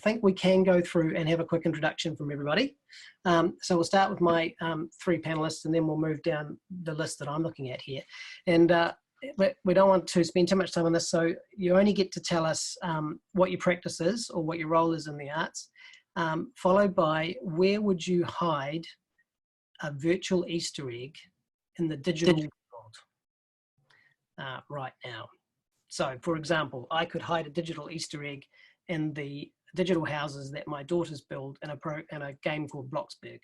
think we can go through and have a quick introduction from everybody. So we'll start with my 3 panelists, and then we'll move down the list that I'm looking at here. And we don't want to spend too much time on this, so you only get to tell us what your practice is or what your role is in the arts, followed by where would you hide a virtual Easter egg in the digital world right now. So, for example, I could hide a digital Easter egg in the digital houses that my daughters build in a game called Bloxburg.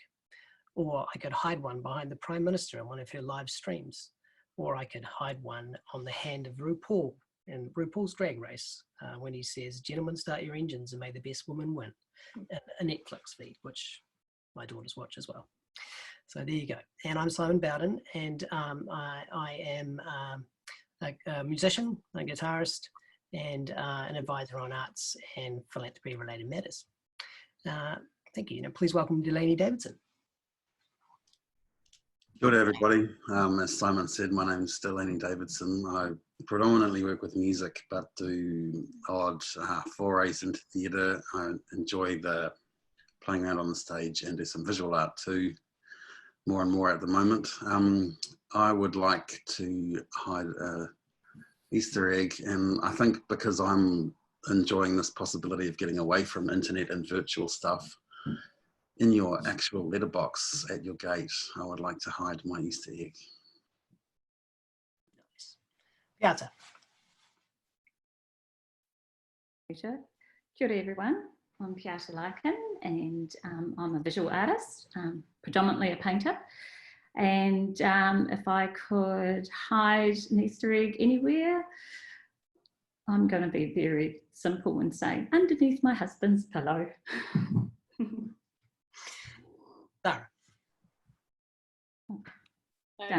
Or I could hide one behind the Prime Minister in one of her live streams. Or I could hide one on the hand of RuPaul in RuPaul's Drag Race when he says, "Gentlemen, start your engines and may the best woman win." A Netflix feed, which my daughters watch as well. So there you go. And I'm Simon Bowden, and I am a musician, a guitarist, and an advisor on arts and philanthropy related matters. Thank you. Now please welcome Delaney Davidson. Good day, everybody. As Simon said, my name is Delaney Davidson. I predominantly work with music, but do odd forays into theatre. I enjoy the playing out on the stage and do some visual art too, more and more at the moment. I would like to hide a Easter egg, and I think because I'm enjoying this possibility of getting away from internet and virtual stuff, in your actual letterbox at your gate, I would like to hide my Easter egg. Nice. Peata. Kia ora everyone, I'm Peata Larkin, and I'm a visual artist, predominantly a painter. And if I could hide an Easter egg anywhere, I'm going to be very simple and say underneath my husband's pillow. Sara.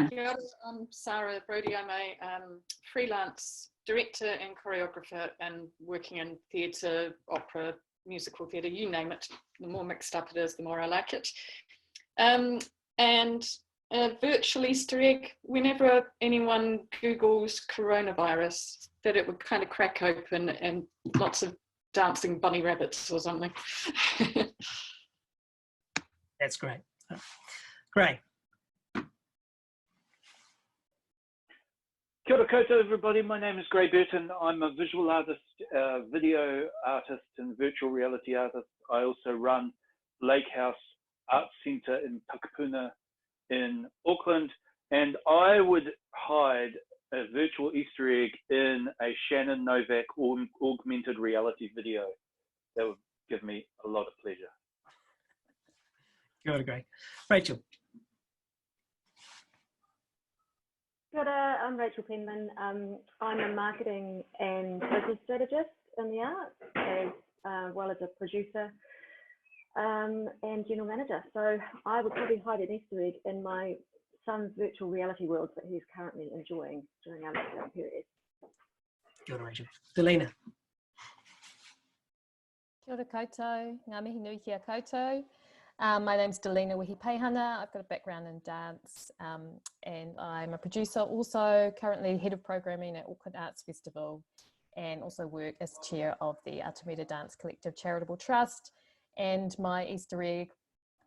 Kia ora, I'm Sara Brodie. I'm a freelance director and choreographer, and working in theatre, opera, musical theatre, you name it. The more mixed up it is, the more I like it. And a virtual Easter egg, whenever anyone Googles coronavirus, that it would kind of crack open and lots of dancing bunny rabbits or something. That's great. Great. Kia ora koutou, everybody. My name is Gray Burton. I'm a visual artist, video artist, and virtual reality artist. I also run Lake House Arts Centre in Pakapuna in Auckland, and I would hide a virtual Easter egg in a Shannon Novak augmented reality video. That would give me a lot of pleasure. Kia ora, great. Rachel. Kia ora, I'm Rachel Penman. I'm a marketing and business strategist in the arts, as well as a producer and general manager. So I would probably hide an Easter egg in my son's virtual reality world that he's currently enjoying during our lockdown period. Kia ora, Rachel. Delina. Kia ora koutou, ngā mihi nui kia koutou. My name's Delaney Davidson. I've got a background in dance, and I'm a producer, also currently head of programming at Auckland Arts Festival, and also work as chair of the Artemida Dance Collective Charitable Trust. And my Easter egg,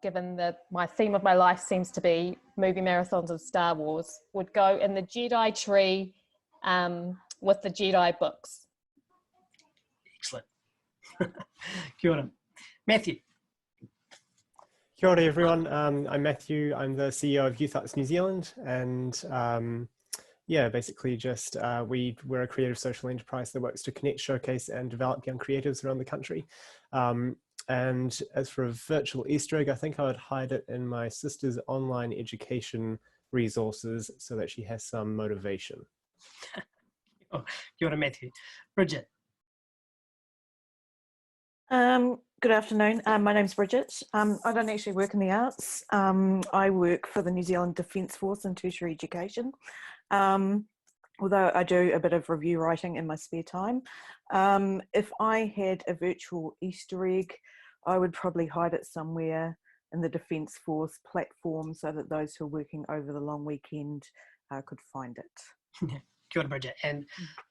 given that my theme of my life seems to be movie marathons of Star Wars, would go in the Jedi tree with the Jedi books. Excellent. Kia ora. Matthew. Kia ora everyone, I'm Matthew, I'm the CEO of Youth Arts New Zealand, and yeah, basically just we're a creative social enterprise that works to connect, showcase and develop young creatives around the country. And as for a virtual Easter egg, I think I would hide it in my sister's online education resources so that she has some motivation. Kia ora, Matthew. Bridget. Good afternoon. My name's Bridget. I don't actually work in the arts. I work for the New Zealand Defence Force in tertiary education, although I do a bit of review writing in my spare time. If I had a virtual Easter egg, I would probably hide it somewhere in the Defence Force platform so that those who are working over the long weekend could find it. Kia ora, Bridget. And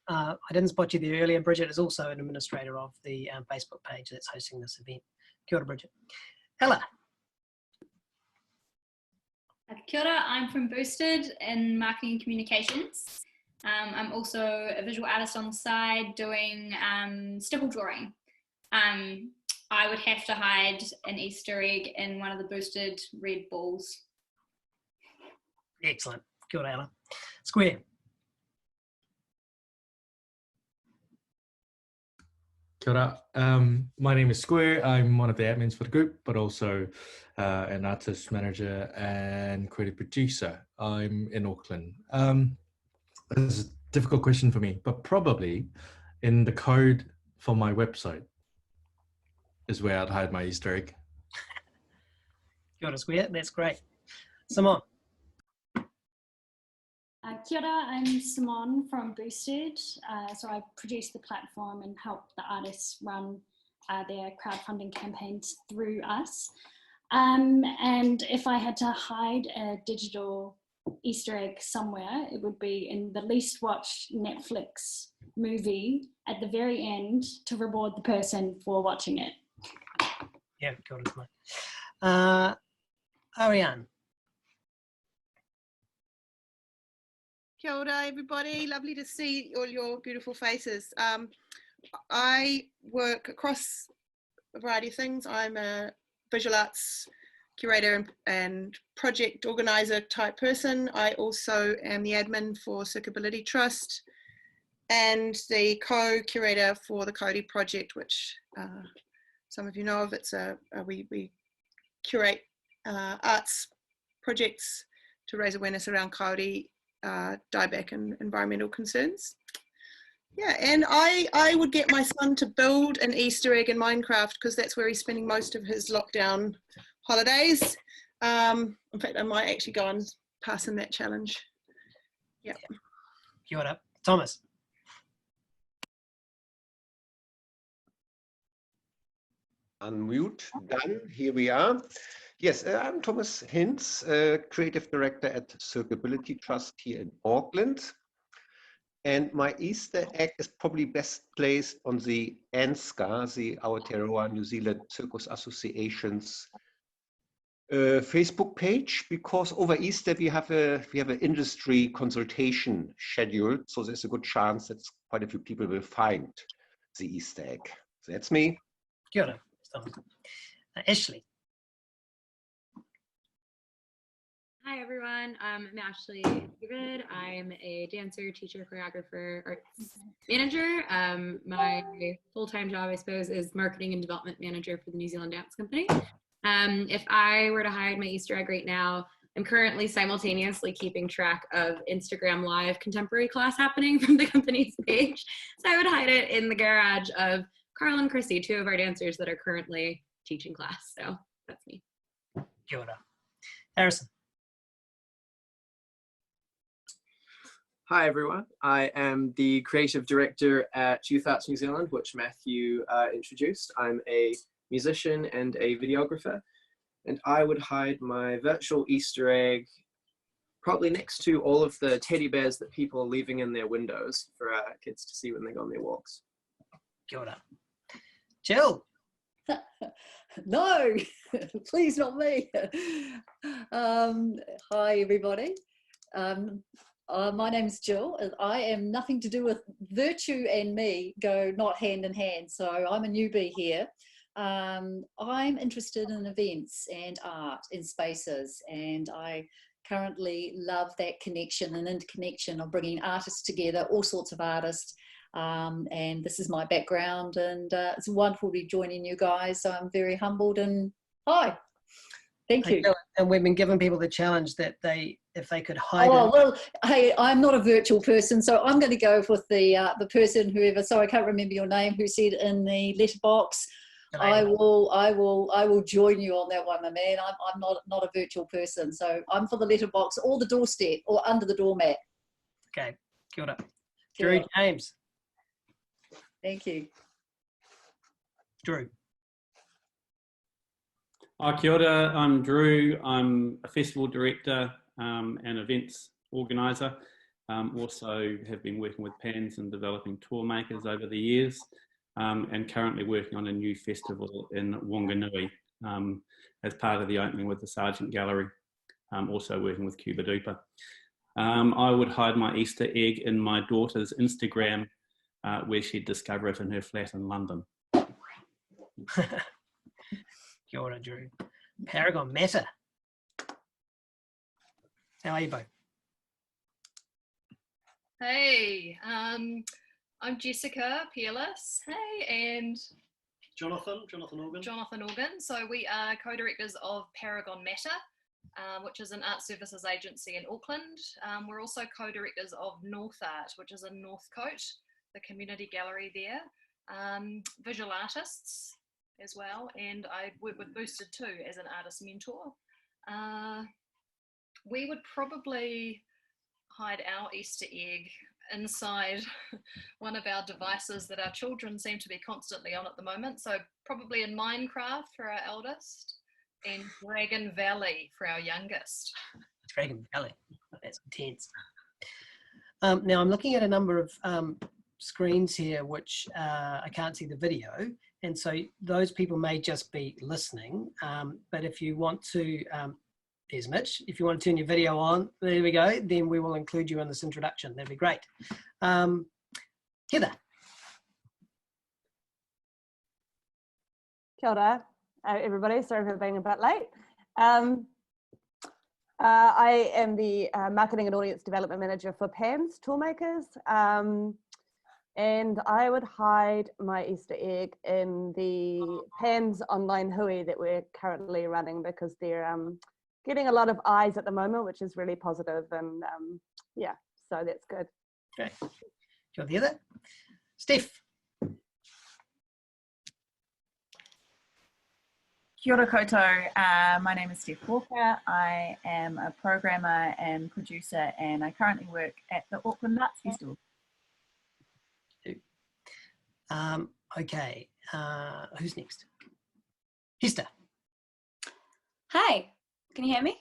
I didn't spot you there earlier. Bridget is also an administrator of the Facebook page that's hosting this event. Kia ora, Bridget. Ella. Kia ora, I'm from Boosted in marketing and communications. I'm also a visual artist on the side doing stipple drawing. I would have to hide an Easter egg in one of the boosted red balls. Excellent. Kia ora, Ella. Square. Kia ora. My name is Square. I'm one of the admins for the group, but also an artist, manager, and creative producer. I'm in Auckland. This is a difficult question for me, but probably in the code for my website is where I'd hide my Easter egg. Kia ora, Square. That's great. Simone. Kia ora, I'm Simone from Boosted. So I produce the platform and help the artists run their crowdfunding campaigns through us. And if I had to hide a digital Easter egg somewhere, it would be in the least watched Netflix movie at the very end to reward the person for watching it. Yeah, kia ora, Simone. Ariane. Kia ora, everybody. Lovely to see all your beautiful faces. I work across a variety of things. I'm a visual arts curator and project organizer type person. I also am the admin for Circuability Trust and the co-curator for the Kauri project, which some of you know of. It's we curate arts projects to raise awareness around Kauri dieback and environmental concerns. Yeah, and I would get my son to build an Easter egg in Minecraft because that's where he's spending most of his lockdown holidays. In fact, I might actually go and pass him that challenge. Yeah. Kia ora. Thomas. Unmute, done, here we are. Yes, I'm Thomas Hinz, Creative Director at Circuability Trust here in Auckland. And my Easter egg is probably best placed on the ANZCA, the Aotearoa New Zealand Circus Association's Facebook page, because over Easter we have an industry consultation scheduled, so there's a good chance that quite a few people will find the Easter egg. So that's me. Kia ora. Ashley. Hi everyone, I'm Ashley David. I'm a dancer, teacher, choreographer, arts manager. My full-time job, I suppose, is marketing and development manager for the New Zealand Dance Company. If I were to hide my Easter egg right now, I'm currently simultaneously keeping track of Instagram Live contemporary class happening from the company's page. So I would hide it in the garage of Carl and Chrissy, two of our dancers that are currently teaching class. So that's me. Kia ora. Harrison. Hi everyone, I am the creative director at Youth Arts New Zealand, which Matthew introduced. I'm a musician and a videographer, and I would hide my virtual Easter egg probably next to all of the teddy bears that people are leaving in their windows for kids to see when they go on their walks. Kia ora. Jill. No, please not me. Hi everybody. My name's Jill. I am nothing to do with virtue and me go not hand in hand. So I'm a newbie here. I'm interested in events and art in spaces, and I currently love that connection and interconnection of bringing artists together, all sorts of artists. And this is my background, and it's wonderful to be joining you guys. So I'm very humbled and hi. Thank you. And we've been giving people the challenge that if they could hide. Oh well, hey, I'm not a virtual person, so I'm going to go with the person, whoever. Sorry, I can't remember your name. Who said in the letterbox? I will join you on that one, my man. I'm not a virtual person, so I'm for the letterbox or the doorstep or under the doormat. Okay, kia ora. Drew James. Thank you. Drew. Kia ora, I'm Drew. I'm a festival director and events organizer. Also have been working with PANS and developing tour makers over the years, and currently working on a new festival in Wanganui as part of the opening with the Sargent Gallery, also working with Cuba Duper. I would hide my Easter egg in my daughter's Instagram, where she'd discover it in her flat in London. Kia ora, Drew. Paragon Meta. How are you both? Hey, I'm Jessica Peerless. Hey, and Jonathan Organ. Jonathan Organ. So we are co-directors of Paragon Meta, which is an art services agency in Auckland. We're also co-directors of North Art, which is in Northcote, the community gallery there. Visual artists as well, and I work with Boosted too as an artist mentor. We would probably hide our Easter egg inside one of our devices that our children seem to be constantly on at the moment. So probably in Minecraft for our eldest, and Dragon Valley for our youngest. Dragon Valley, that's intense. Now I'm looking at a number of screens here which I can't see the video, and so those people may just be listening, but if you want to, there's Mitch, if you want to turn your video on, there we go, then we will include you in this introduction. That'd be great. Heather. Kia ora, everybody, sorry for being a bit late. I am the Marketing and Audience Development Manager for PANS Toolmakers, and I would hide my Easter egg in the PANS online hui that we're currently running, because they're getting a lot of eyes at the moment, which is really positive, and yeah, so that's good. Okay, do you want to hear that? Steph. Kia ora koutou. My name is Steph Walker. I am a programmer and producer, and I currently work at the Auckland Arts Festival. Okay, who's next? Hester. Hi, can you hear me?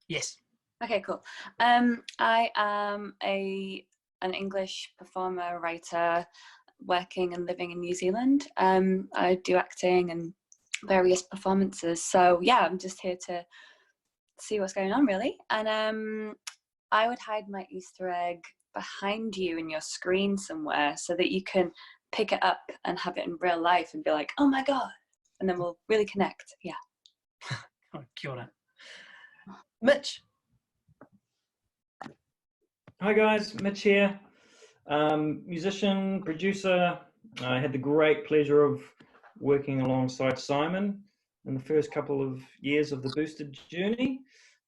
Yes. Okay, cool. I am an English performer, writer, working and living in New Zealand. I do acting and various performances. So yeah, I'm just here to see what's going on, really. And I would hide my Easter egg behind you in your screen somewhere so that you can pick it up and have it in real life and be like, oh my God, and then we'll really connect. Yeah. Oh, kia ora. Mitch. Hi guys, Mitch here. Musician, producer. I had the great pleasure of working alongside Simon in the first couple of years of the Boosted journey,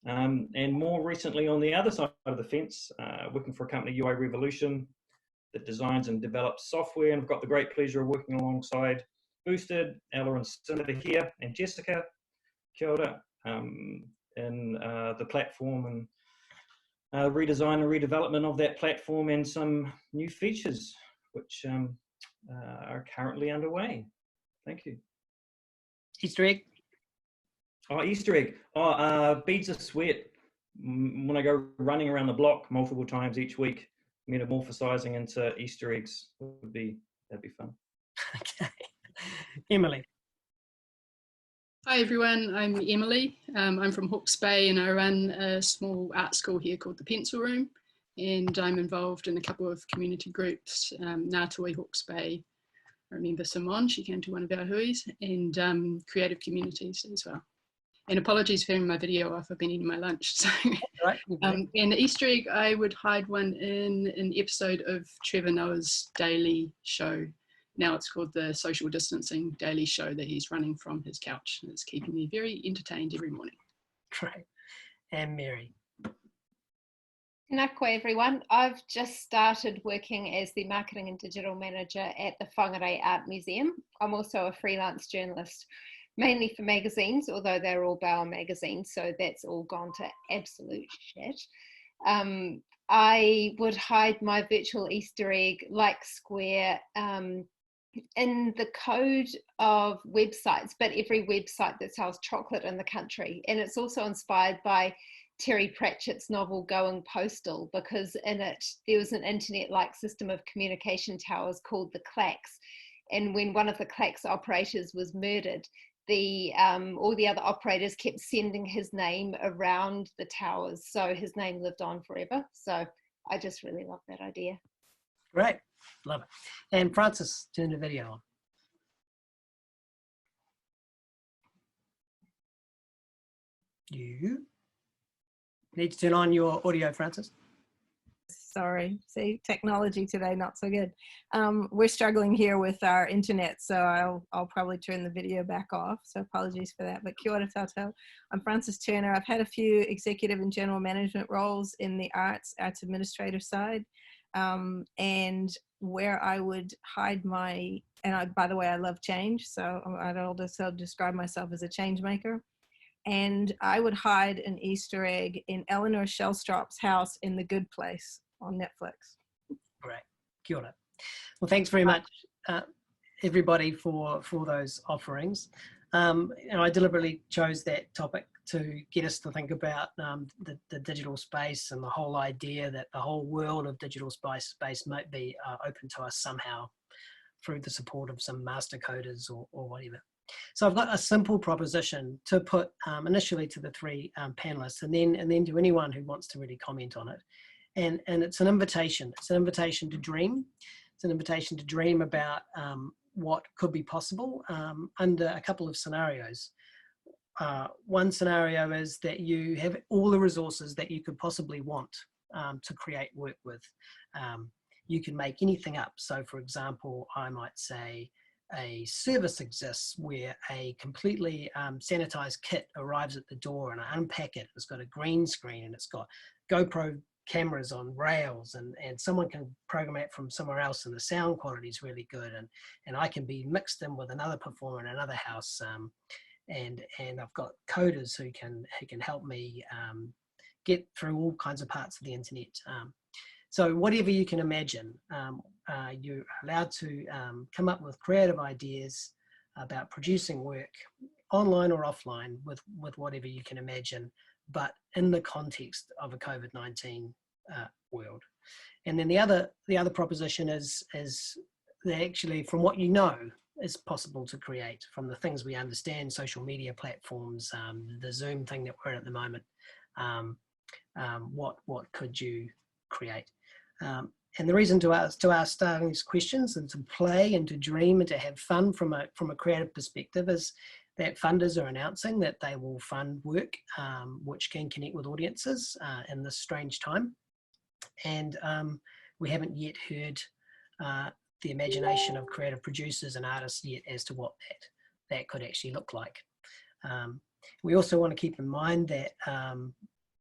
and more recently on the other side of the fence, working for a company, UI Revolution, that designs and develops software, and I've got the great pleasure of working alongside Boosted, Ella and Cinda here, and Jessica, kia ora, in the platform and redesign and redevelopment of that platform, and some new features which are currently underway. Thank you. Easter egg. Oh, Easter egg. Oh, beads of sweat. When I go running around the block multiple times each week, metamorphosizing into Easter eggs that'd be fun. Okay. Emily. Hi everyone, I'm Emily. I'm from Hawke's Bay, and I run a small art school here called the Pencil Room, and I'm involved in a couple of community groups, Ngātui, Hawke's Bay. I remember Simone, she came to one of our huis, and creative communities as well. And apologies for having my video off, I've been eating my lunch. So, right. and the Easter egg, I would hide one in an episode of Trevor Noah's daily show. Now it's called the Social Distancing Daily Show that he's running from his couch. And it's keeping me very entertained every morning. Great. And Mary. Nā koe everyone. I've just started working as the Marketing and Digital Manager at the Whangarei Art Museum. I'm also a freelance journalist, mainly for magazines, although they're all Bauer magazines, so that's all gone to absolute shit. I would hide my virtual Easter egg, like Square, in the code of websites, but every website that sells chocolate in the country. And it's also inspired by Terry Pratchett's novel Going Postal, because in it there was an internet-like system of communication towers called the clacks, and when one of the clacks operators was murdered, all the other operators kept sending his name around the towers, so his name lived on forever. So I just really love that idea. Great, love it. And Francis, turn the video on. You need to turn on your audio, Francis. Sorry, see, technology today, not so good. We're struggling here with our internet, so I'll probably turn the video back off, so apologies for that. But kia ora tātou. I'm Frances Turner. I've had a few executive and general management roles in the arts administrative side, and where I would hide my, and by the way, I love change, so I'd also describe myself as a change maker. And I would hide an Easter egg in Eleanor Shellstrop's house in The Good Place on Netflix. Great, kia ora. Well, thanks very much, everybody, for those offerings. And I deliberately chose that topic to get us to think about the digital space and the whole idea that the whole world of digital space might be open to us somehow through the support of some master coders or whatever. So I've got a simple proposition to put initially to the three panelists, and then to anyone who wants to really comment on it. And it's an invitation. It's an invitation to dream. It's an invitation to dream about what could be possible under a couple of scenarios. One scenario is that you have all the resources that you could possibly want to create work with. You can make anything up. So for example, I might say, a service exists where a completely sanitized kit arrives at the door, and I unpack it. It's got a green screen and it's got GoPro cameras on rails, and someone can program it from somewhere else, and the sound quality is really good, and I can be mixed in with another performer in another house, and I've got coders who can help me get through all kinds of parts of the internet. So whatever you can imagine, you're allowed to come up with creative ideas about producing work online or offline with whatever you can imagine, but in the context of a COVID-19 world. And then the other proposition is that actually, from what you know is possible to create, from the things we understand, social media platforms, the Zoom thing that we're in at the moment, what could you create? And the reason to ask starting these questions and to play and to dream and to have fun from a creative perspective is that funders are announcing that they will fund work which can connect with audiences in this strange time. And we haven't yet heard the imagination of creative producers and artists yet as to what that could actually look like. We also want to keep in mind that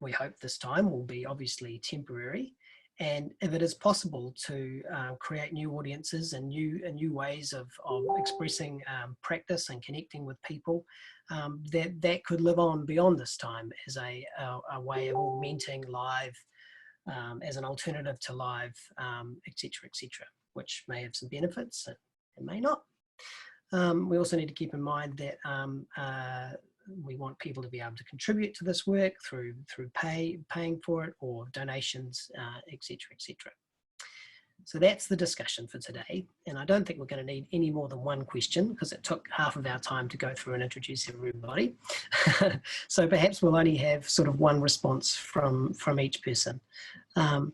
we hope this time will be obviously temporary. And if it is possible to create new audiences and new ways of expressing practice and connecting with people, that could live on beyond this time as a way of augmenting live, as an alternative to live, etc., which may have some benefits and may not. We also need to keep in mind that we want people to be able to contribute to this work through paying for it or donations, etc., etc. So that's the discussion for today. And I don't think we're going to need any more than one question because it took half of our time to go through and introduce everybody. So perhaps we'll only have sort of one response from each person. But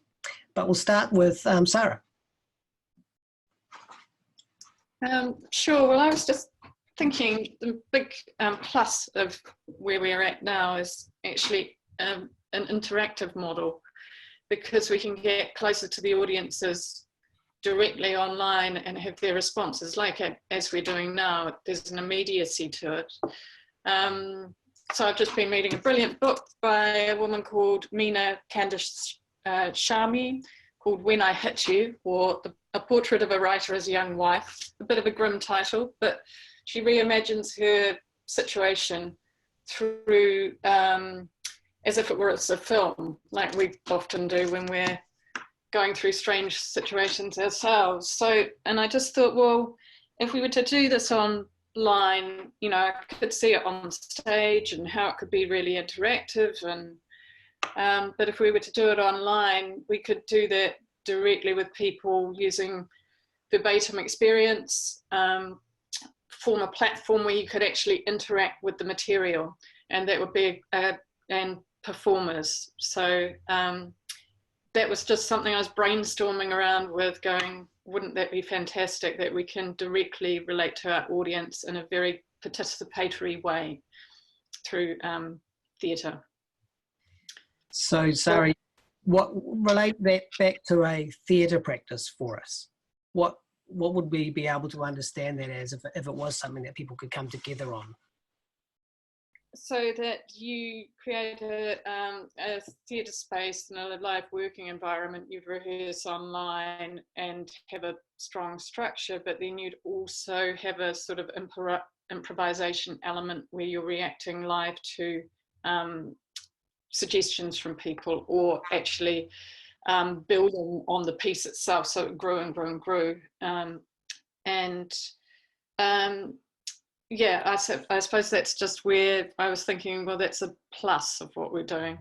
we'll start with Sara. Sure. Well, I was just thinking the big plus of where we are at now is actually an interactive model, because we can get closer to the audiences directly online and have their responses like as we're doing now. There's an immediacy to it. So I've just been reading a brilliant book by a woman called Mina Candice Sharmi called When I Hit You, or A Portrait of a Writer as a Young Wife. A bit of a grim title, but she reimagines her situation through as if it were a film, like we often do when we're going through strange situations ourselves. So, and I just thought, well, if we were to do this online, you know, I could see it on stage and how it could be really interactive, and But if we were to do it online, we could do that directly with people using verbatim experience, form a platform where you could actually interact with the material, and that would be and performers. So that was just something I was brainstorming around with, going, wouldn't that be fantastic that we can directly relate to our audience in a very participatory way through theatre. So, Sara, relate that back to a theatre practice for us. What would we be able to understand that as if it was something that people could come together on? So that you create a theatre space and a live working environment, you'd rehearse online and have a strong structure, but then you'd also have a sort of improvisation element where you're reacting live to suggestions from people, or actually building on the piece itself, so it grew and grew and grew. Yeah, I suppose that's just where I was thinking, well, that's a plus of what we're doing.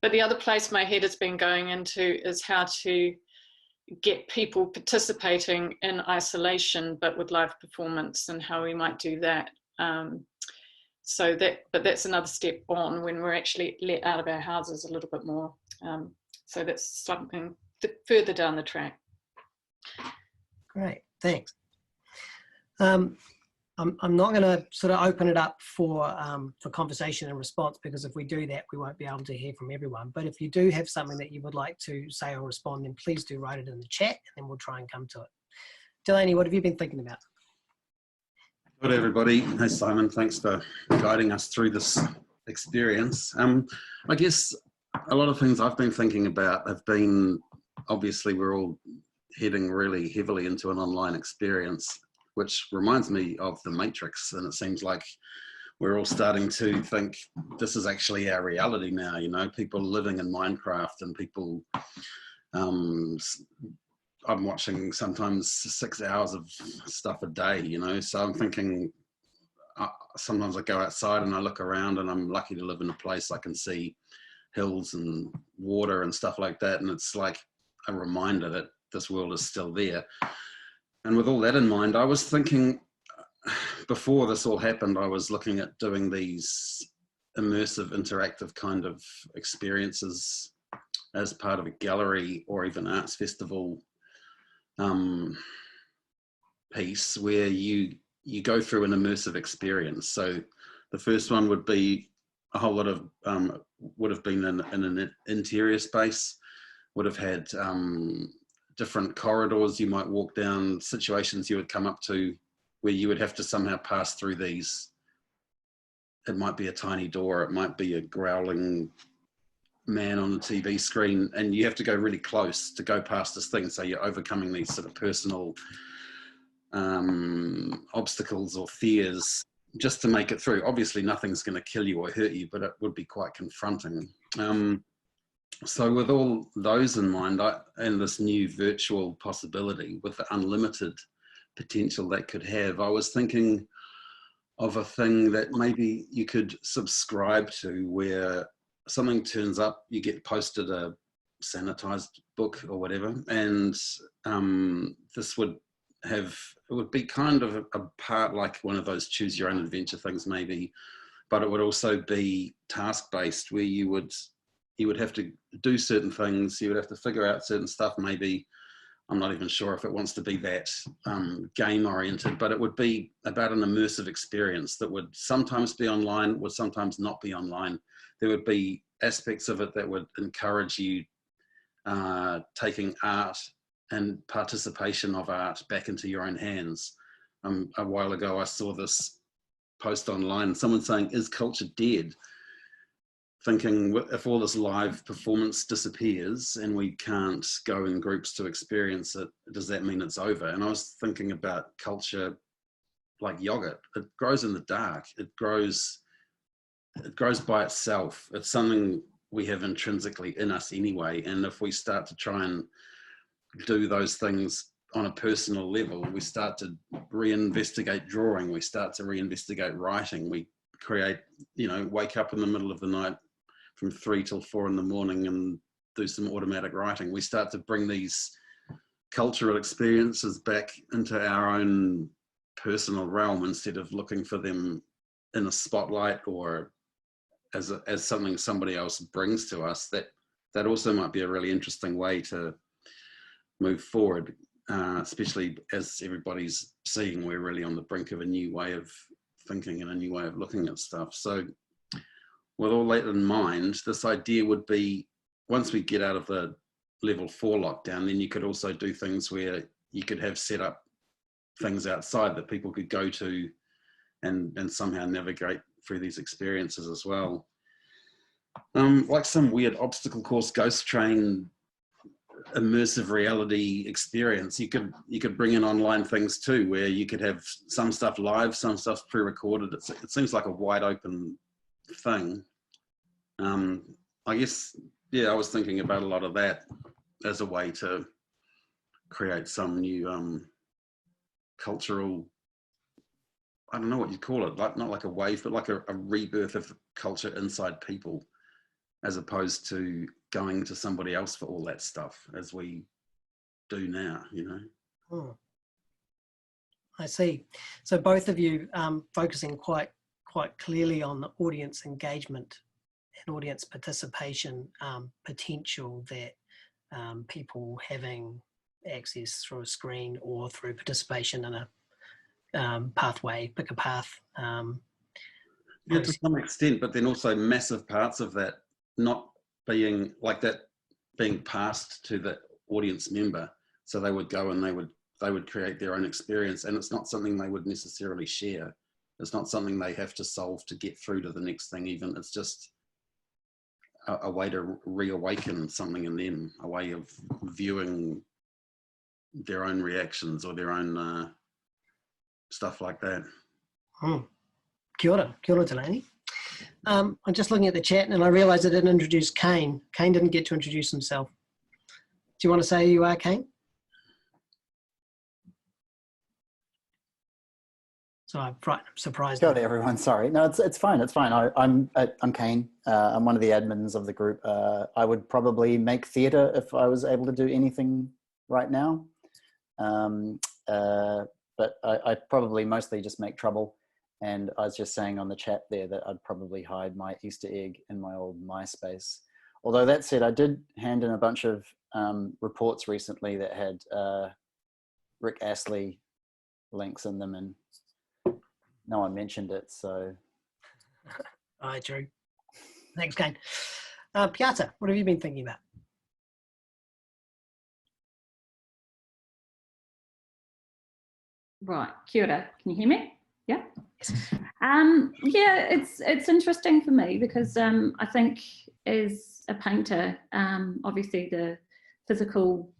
But the other place my head has been going into is how to get people participating in isolation, but with live performance, and how we might do that. But that's another step on when we're actually let out of our houses a little bit more. So that's something further down the track. Great, thanks. I'm not going to sort of open it up for conversation and response, because if we do that, we won't be able to hear from everyone. But if you do have something that you would like to say or respond, then please do write it in the chat, and then we'll try and come to it. Delaney, what have you been thinking about? Good, everybody. Hey, Simon. Thanks for guiding us through this experience. I guess a lot of things I've been thinking about have been, obviously, we're all heading really heavily into an online experience, which reminds me of The Matrix. And it seems like we're all starting to think this is actually our reality now, you know, people living in Minecraft, and people, I'm watching sometimes 6 hours of stuff a day, you know, so I'm thinking, sometimes I go outside and I look around, and I'm lucky to live in a place I can see hills and water and stuff like that. And it's like a reminder that this world is still there. And with all that in mind, I was thinking, before this all happened, I was looking at doing these immersive, interactive kind of experiences as part of a gallery or even arts festival piece, where you go through an immersive experience. So the first one would be a whole lot of, would have been in an interior space, would have had different corridors you might walk down, situations you would come up to where you would have to somehow pass through these. It might be a tiny door, it might be a growling man on the TV screen, and you have to go really close to go past this thing. So you're overcoming these sort of personal obstacles or fears just to make it through. Obviously nothing's going to kill you or hurt you, but it would be quite confronting. So with all those in mind, and this new virtual possibility with the unlimited potential that could have, I was thinking of a thing that maybe you could subscribe to, where something turns up, you get posted a sanitized book or whatever, and this would have, it would be kind of a part like one of those choose your own adventure things maybe, but it would also be task-based, where you would have to do certain things, you would have to figure out certain stuff. Maybe, I'm not even sure if it wants to be that game oriented, but it would be about an immersive experience that would sometimes be online, would sometimes not be online. There would be aspects of it that would encourage you taking art and participation of art back into your own hands. A while ago, I saw this post online, someone saying, is culture dead? Thinking, if all this live performance disappears and we can't go in groups to experience it, does that mean it's over? And I was thinking about culture like yogurt. It grows in the dark. It grows by itself. It's something we have intrinsically in us anyway. And if we start to try and do those things on a personal level, we start to reinvestigate drawing, we start to reinvestigate writing, we create, you know, wake up in the middle of the night from 3 till 4 in the morning and do some automatic writing. We start to bring these cultural experiences back into our own personal realm instead of looking for them in a spotlight or as something somebody else brings to us. That also might be a really interesting way to move forward, especially as everybody's seeing we're really on the brink of a new way of thinking and a new way of looking at stuff. So with all that in mind, this idea would be, once we get out of the level 4 lockdown, then you could also do things where you could have set up things outside that people could go to and somehow navigate through these experiences as well. Like some weird obstacle course, ghost train, immersive reality experience. You could bring in online things too, where you could have some stuff live, some stuff pre-recorded. It seems like a wide open thing. I guess, yeah, I was thinking about a lot of that as a way to create some new cultural, I don't know what you call it, like not like a wave, but like a rebirth of culture inside people, as opposed to going to somebody else for all that stuff as we do now, you know. Oh, I see. So both of you focusing quite clearly on the audience engagement and audience participation potential that people having access through a screen or through participation in a pathway, pick a path. Yeah, to some extent, but then also massive parts of that not being like that, being passed to the audience member, so they would go and they would create their own experience, and it's not something they would necessarily share. It's not something they have to solve to get through to the next thing even. It's just a way to reawaken something in them, a way of viewing their own reactions or their own stuff like that. Kia ora, Delaney. I'm just looking at the chat and I realised I didn't introduce Kane. Kane didn't get to introduce himself. Do you want to say who you are, Kane? So I'm surprised. Kia ora, everyone. Sorry, no, it's fine. It's fine. I'm Kane. I'm one of the admins of the group. I would probably make theatre if I was able to do anything right now, but I probably mostly just make trouble. And I was just saying on the chat there that I'd probably hide my Easter egg in my old MySpace. Although that said, I did hand in a bunch of reports recently that had Rick Astley links in them, and no one mentioned it, so. All right, Drew. Thanks, Kane. Peata, what have you been thinking about? Right, kia ora. Can you hear me? Yeah. Yeah, it's interesting for me because I think as a painter, obviously the physical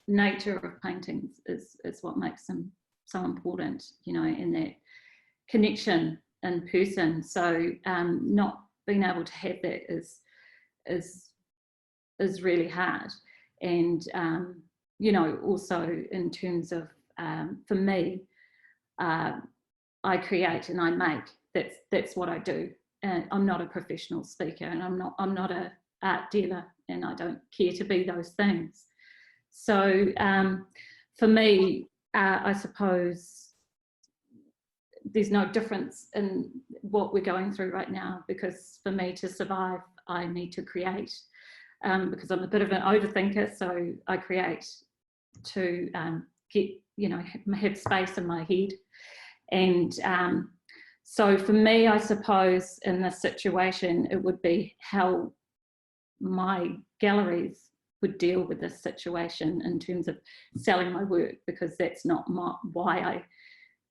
nature of paintings is what makes them so important, you know, in that connection in person. So not being able to have that is really hard. And you know, also in terms of for me, I create and I make. That's what I do. And I'm not a professional speaker, and I'm not a art dealer, and I don't care to be those things. So for me, I suppose there's no difference in what we're going through right now, because for me to survive, I need to create, because I'm a bit of an overthinker. So I create to get, you know, have space in my head. And so for me, I suppose in this situation, it would be how my galleries would deal with this situation in terms of selling my work, because that's not why I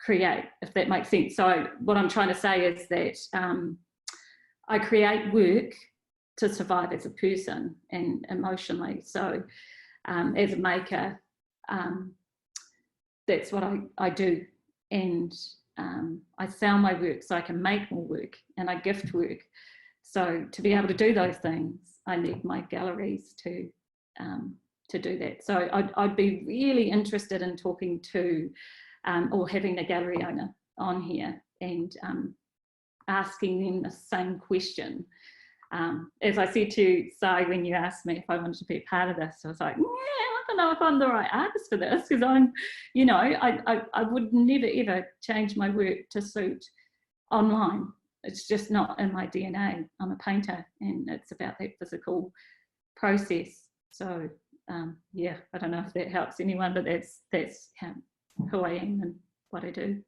create, if that makes sense. So what I'm trying to say is that I create work to survive as a person and emotionally. So as a maker, that's what I do. And I sell my work so I can make more work, and I gift work. So to be able to do those things, I need my galleries to do that. So I'd be really interested in talking to or having a gallery owner on here and asking them the same question. as I said to Si when you asked me if I wanted to be a part of this, I was like, yeah, I don't know if I'm the right artist for this, because I'm, you know, I would never ever change my work to suit online. It's just not in my DNA. I'm a painter, and it's about that physical process. So yeah, I don't know if that helps anyone, but that's who I am and what I do.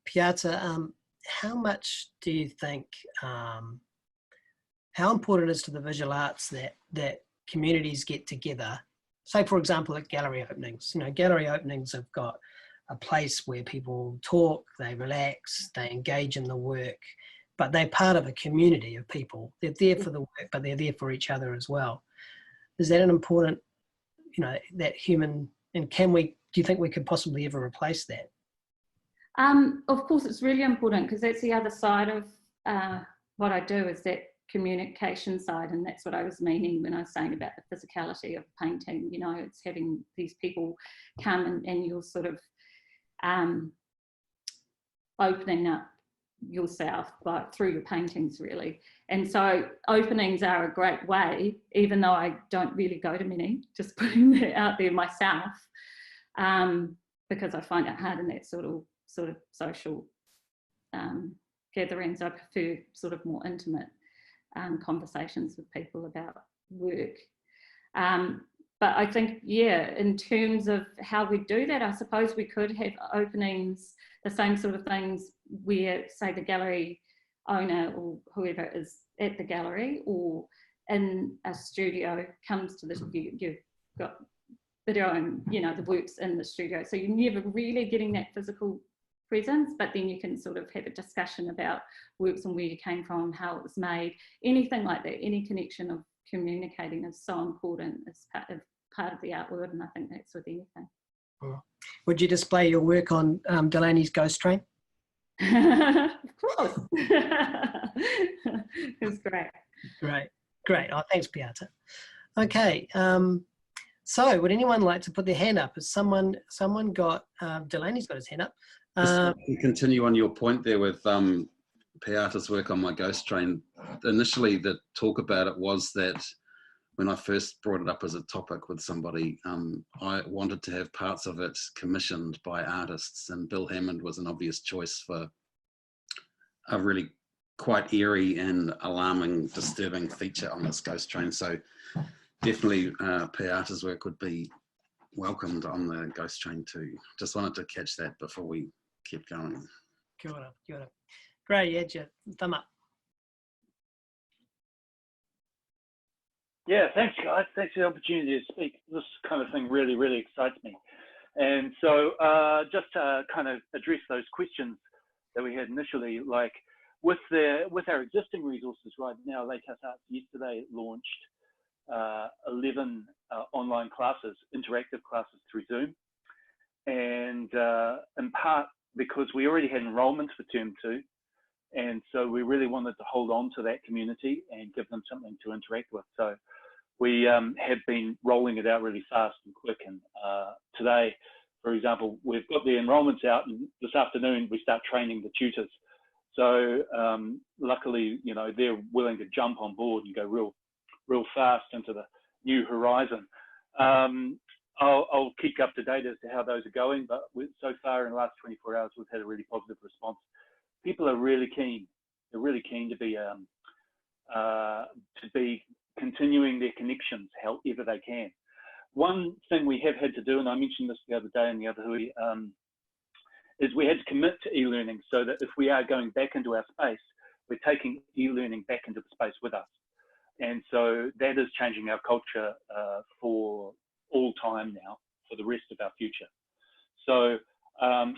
Peata, how much do you think, how important it is to the visual arts that communities get together? Say, for example, at gallery openings. You know, gallery openings have got a place where people talk, they relax, they engage in the work, but they're part of a community of people. They're there for the work, but they're there for each other as well. Is that an important, you know, that human, and do you think we could possibly ever replace that? Of course, it's really important, because that's the other side of what I do, is that communication side, and that's what I was meaning when I was saying about the physicality of painting. You know, it's having these people come and you're sort of opening up yourself through your paintings, really. And so openings are a great way, even though I don't really go to many, just putting that out there myself, because I find it hard in that sort of social gatherings. I prefer sort of more intimate conversations with people about work. But I think, yeah, in terms of how we do that, I suppose we could have openings, the same sort of things where, say, the gallery owner or whoever is at the gallery or in a studio comes to you've got videoing, you know, the works in the studio. So you're never really getting that physical presence, but then you can sort of have a discussion about works and where you came from, how it was made, anything like that. Any connection of communicating is so important as part of the art world, and I think that's with anything. Would you display your work on Delaney's Ghost Train? Of course. It's great. Great. Oh, thanks, Peata. Okay. So would anyone like to put their hand up? Has someone got, Delaney's got his hand up. Just to continue on your point there with Peata's work on my Ghost Train. Initially, the talk about it was that when I first brought it up as a topic with somebody, I wanted to have parts of it commissioned by artists, and Bill Hammond was an obvious choice for a really quite eerie and alarming, disturbing feature on this Ghost Train. So definitely Peata's work would be welcomed on the Ghost Train too. Just wanted to catch that before we kept going. Kia ora, kia ora. Great, you had your thumb up. Yeah, thanks guys. Thanks for the opportunity to speak. This kind of thing really, really excites me. And so just to kind of address those questions that we had initially, like with our existing resources right now, Lighthouse Arts yesterday launched 11 online classes, interactive classes through Zoom. And in part because we already had enrollments for term 2. And so we really wanted to hold on to that community and give them something to interact with. So we have been rolling it out really fast and quick. And today, for example, we've got the enrollments out, and this afternoon we start training the tutors. So luckily, you know, they're willing to jump on board and go real fast into the new horizon. I'll keep you up to date as to how those are going, but so far in the last 24 hours, we've had a really positive response. People are really keen. They're really keen to be continuing their connections however they can. One thing we have had to do, and I mentioned this the other day in the other hui, is we had to commit to e-learning so that if we are going back into our space, we're taking e-learning back into the space with us. And so that is changing our culture for all time now, for the rest of our future. So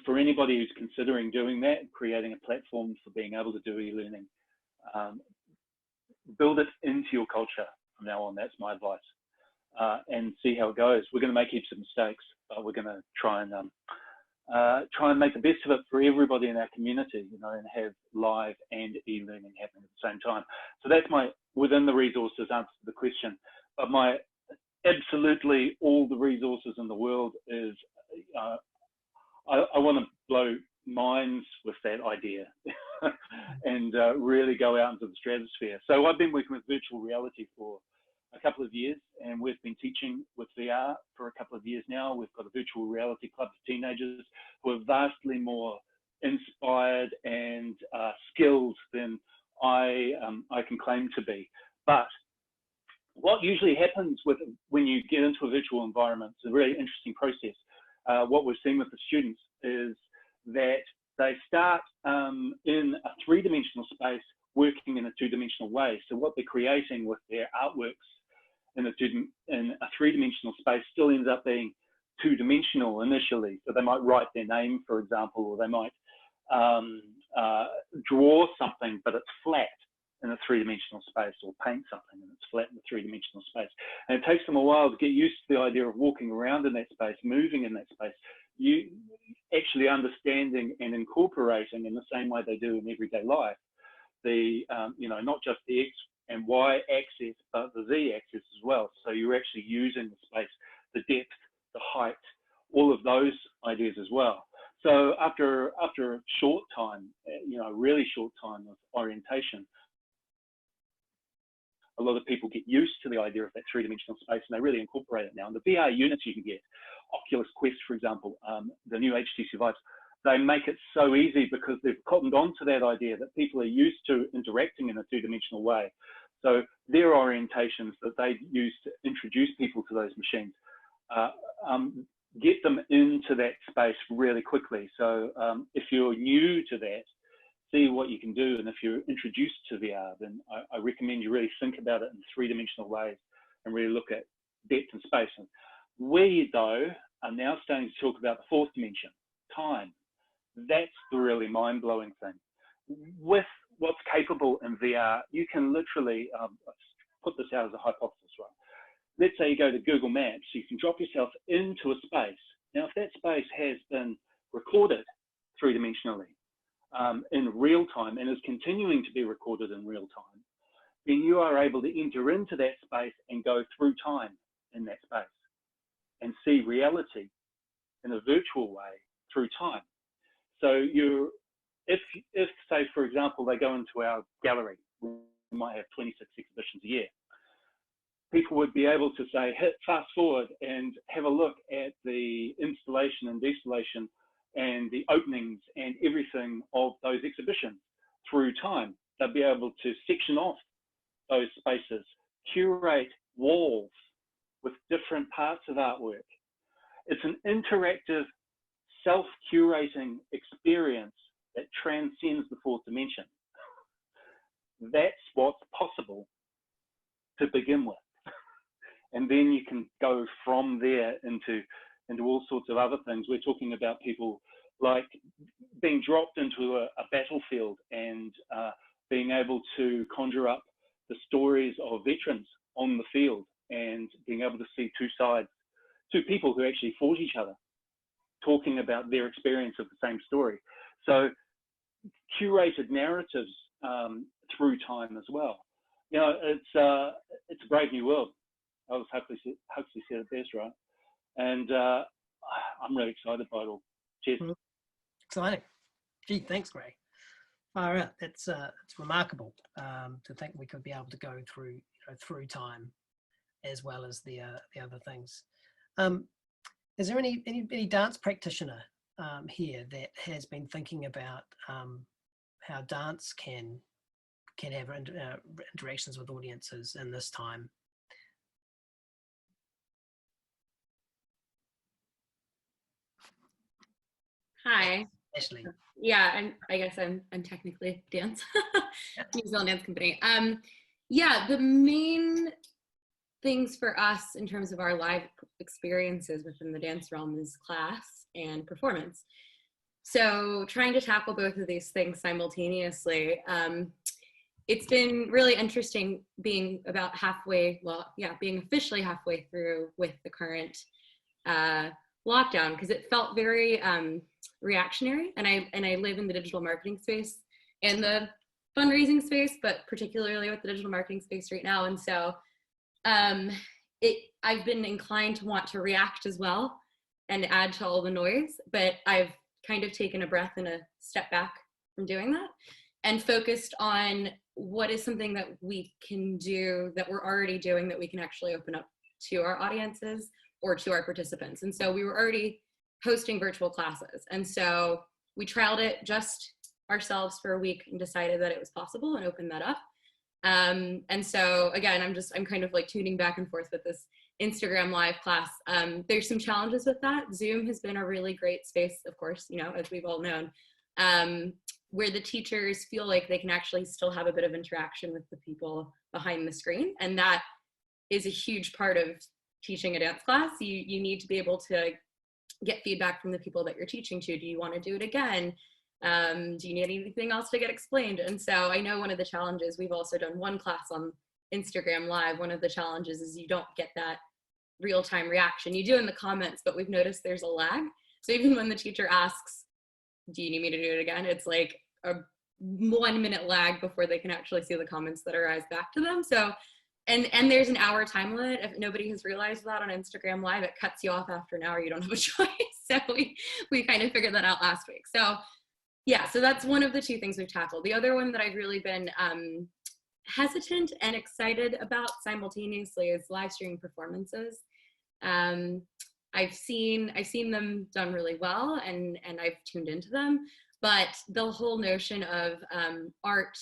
for anybody who's considering doing that, creating a platform for being able to do e-learning, build it into your culture from now on. That's my advice. And see how it goes. We're going to make heaps of mistakes, but we're going to try and make the best of it for everybody in our community, you know, and have live and e-learning happening at the same time. So that's my, within the resources, answer to the question. But my absolutely all the resources in the world is, I want to blow minds with that idea and really go out into the stratosphere. So I've been working with virtual reality for a couple of years, and we've been teaching with VR for a couple of years now. We've got a virtual reality club for teenagers who are vastly more inspired and skilled than I can claim to be. But what usually happens when you get into a virtual environment, it's a really interesting process. What we've seen with the students is that they start in a three-dimensional space working in a two-dimensional way. So what they're creating with their artworks in a three-dimensional space still ends up being two-dimensional initially. So they might write their name, for example, or they might draw something, but it's flat in a three-dimensional space, or paint something and it's flat in a three-dimensional space. And it takes them a while to get used to the idea of walking around in that space, moving in that space, you actually understanding and incorporating in the same way they do in everyday life, the, not just the X and Y axis, but the Z axis as well. So you're actually using the space, the depth, the height, all of those ideas as well. So after a short time, really short time of orientation, a lot of people get used to the idea of that three-dimensional space and they really incorporate it now. And the VR units you can get, Oculus Quest, for example, the new HTC Vives, they make it so easy because they've cottoned on to that idea that people are used to interacting in a two-dimensional way. So their orientations that they use to introduce people to those machines get them into that space really quickly. So if you're new to that, see what you can do. And if you're introduced to VR, then I recommend you really think about it in three-dimensional ways and really look at depth and space. And we, though, are now starting to talk about the fourth dimension, time. That's the really mind-blowing thing. With what's capable in VR, you can literally put this out as a hypothesis, right? Let's say you go to Google Maps, you can drop yourself into a space. Now, if that space has been recorded three-dimensionally in real time and is continuing to be recorded in real time, then you are able to enter into that space and go through time in that space and see reality in a virtual way through time. So if say, for example, they go into our gallery, we might have 26 exhibitions a year, people would be able to say, hit fast forward and have a look at the installation and destillation and the openings and everything of those exhibitions through time. They'll be able to section off those spaces, curate walls with different parts of artwork. It's an interactive, self-curating experience that transcends the fourth dimension. That's what's possible to begin with. And then you can go from there into all sorts of other things. We're talking about people like being dropped into a battlefield and being able to conjure up the stories of veterans on the field and being able to see two sides, two people who actually fought each other, talking about their experience of the same story. So curated narratives through time as well. It's a brave new world. I was Huxley said it best, right? And I'm really excited by it all. Cheers. Exciting. Gee, thanks, Gray. Far out. It's remarkable to think we could be able to go through through time as well as the other things. Is there any dance practitioner here that has been thinking about how dance can have interactions with audiences in this time? Hi. Ashley. Yeah, I guess I'm technically dance, New Zealand Dance Company. Yeah, the main things for us in terms of our live experiences within the dance realm is class and performance. So trying to tackle both of these things simultaneously, it's been really interesting being about halfway, being officially halfway through with the current lockdown, because it felt very reactionary, and I live in the digital marketing space and the fundraising space, but particularly with the digital marketing space right now. And so I've been inclined to want to react as well and add to all the noise, but I've kind of taken a breath and a step back from doing that and focused on what is something that we can do that we're already doing that we can actually open up to our audiences or to our participants. And so we were already hosting virtual classes. And so we trialed it just ourselves for a week and decided that it was possible and opened that up. And so again, I'm kind of like tuning back and forth with this Instagram live class. There's some challenges with that. Zoom has been a really great space, of course, you know, as we've all known, where the teachers feel like they can actually still have a bit of interaction with the people behind the screen. And that is a huge part of teaching a dance class. You need to be able to get feedback from the people that you're teaching to. Do you want to do it again? Do you need anything else to get explained? And so I know one of the challenges, we've also done one class on Instagram Live. One of the challenges is you don't get that real-time reaction. You do in the comments, but we've noticed there's a lag. So even when the teacher asks, do you need me to do it again? It's like a 1 minute lag before they can actually see the comments that arise back to them. So, and there's an hour time limit. If nobody has realized that on Instagram Live, it cuts you off after an hour. You don't have a choice. So we kind of figured that out last week. So yeah, so that's one of the two things we've tackled. The other one that I've really been hesitant and excited about simultaneously is live streaming performances. I've seen them done really well, and I've tuned into them, but the whole notion of art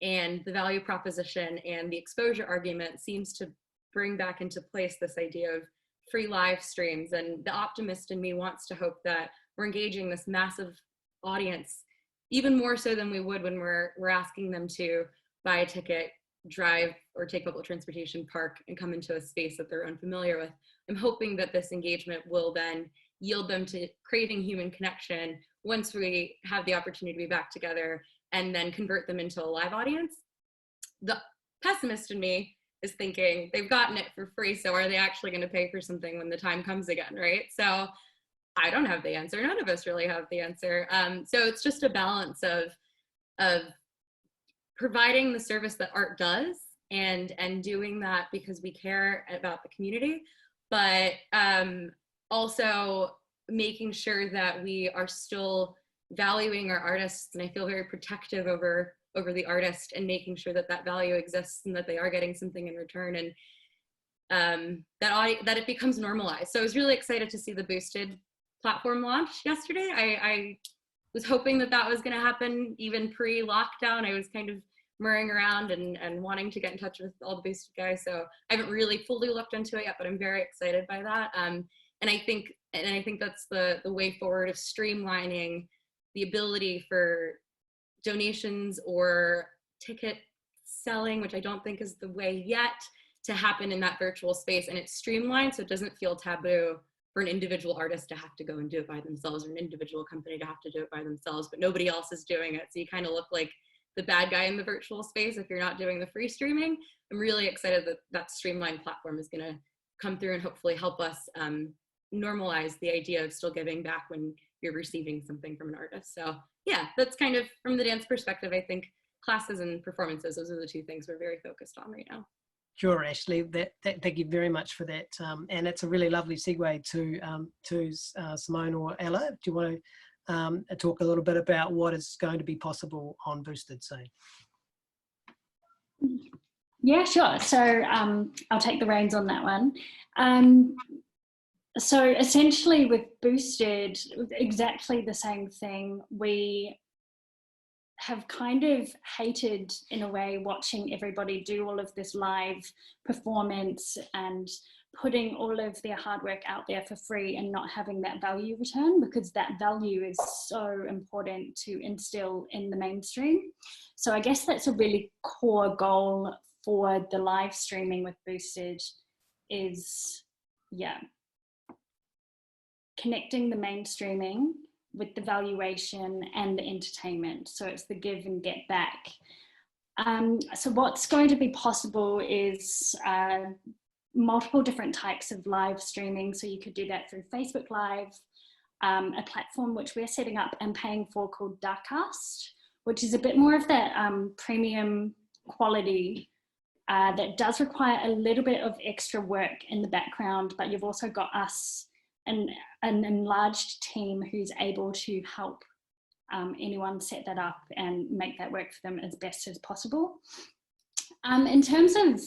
and the value proposition and the exposure argument seems to bring back into place this idea of free live streams. And the optimist in me wants to hope that we're engaging this massive audience even more so than we would when we're asking them to buy a ticket, drive, or take public transportation, park, and come into a space that they're unfamiliar with. I'm hoping that this engagement will then yield them to craving human connection once we have the opportunity to be back together, and then convert them into a live audience. The pessimist in me is thinking they've gotten it for free, so are they actually going to pay for something when the time comes again, right? So I don't have the answer. None of us really have the answer. So it's just a balance of providing the service that art does and doing that because we care about the community, but also making sure that we are still valuing our artists. And I feel very protective over the artist and making sure that that value exists and that they are getting something in return, and that it becomes normalized. So I was really excited to see the Boosted platform launch yesterday. I was hoping that was going to happen even pre-lockdown. I was kind of murring around and wanting to get in touch with all the Boosted guys. So I haven't really fully looked into it yet, but I'm very excited by that. And I think that's the way forward of streamlining the ability for donations or ticket selling, which I don't think is the way yet, to happen in that virtual space. And it's streamlined so it doesn't feel taboo for an individual artist to have to go and do it by themselves, or an individual company to have to do it by themselves, but nobody else is doing it. So you kind of look like the bad guy in the virtual space if you're not doing the free streaming. I'm really excited that that streamlined platform is going to come through and hopefully help us normalize the idea of still giving back when you're receiving something from an artist. So yeah, that's kind of from the dance perspective. I think classes and performances, those are the two things we're very focused on right now. Sure, Ashley. Thank you very much for that, and it's a really lovely segue to Simone or Ella. Do you want to talk a little bit about what is going to be possible on Boosted soon? Yeah, sure. So I'll take the reins on that one. So essentially with Boosted, exactly the same thing. We have kind of hated, in a way, watching everybody do all of this live performance and putting all of their hard work out there for free and not having that value return, because that value is so important to instill in the mainstream. So I guess that's a really core goal for the live streaming with Boosted is, yeah, connecting the mainstreaming with the valuation and the entertainment. So it's the give and get back. So what's going to be possible is multiple different types of live streaming. So you could do that through Facebook Live, a platform which we're setting up and paying for called Darkcast, which is a bit more of that premium quality that does require a little bit of extra work in the background, but you've also got us an enlarged team who's able to help anyone set that up and make that work for them as best as possible. In terms of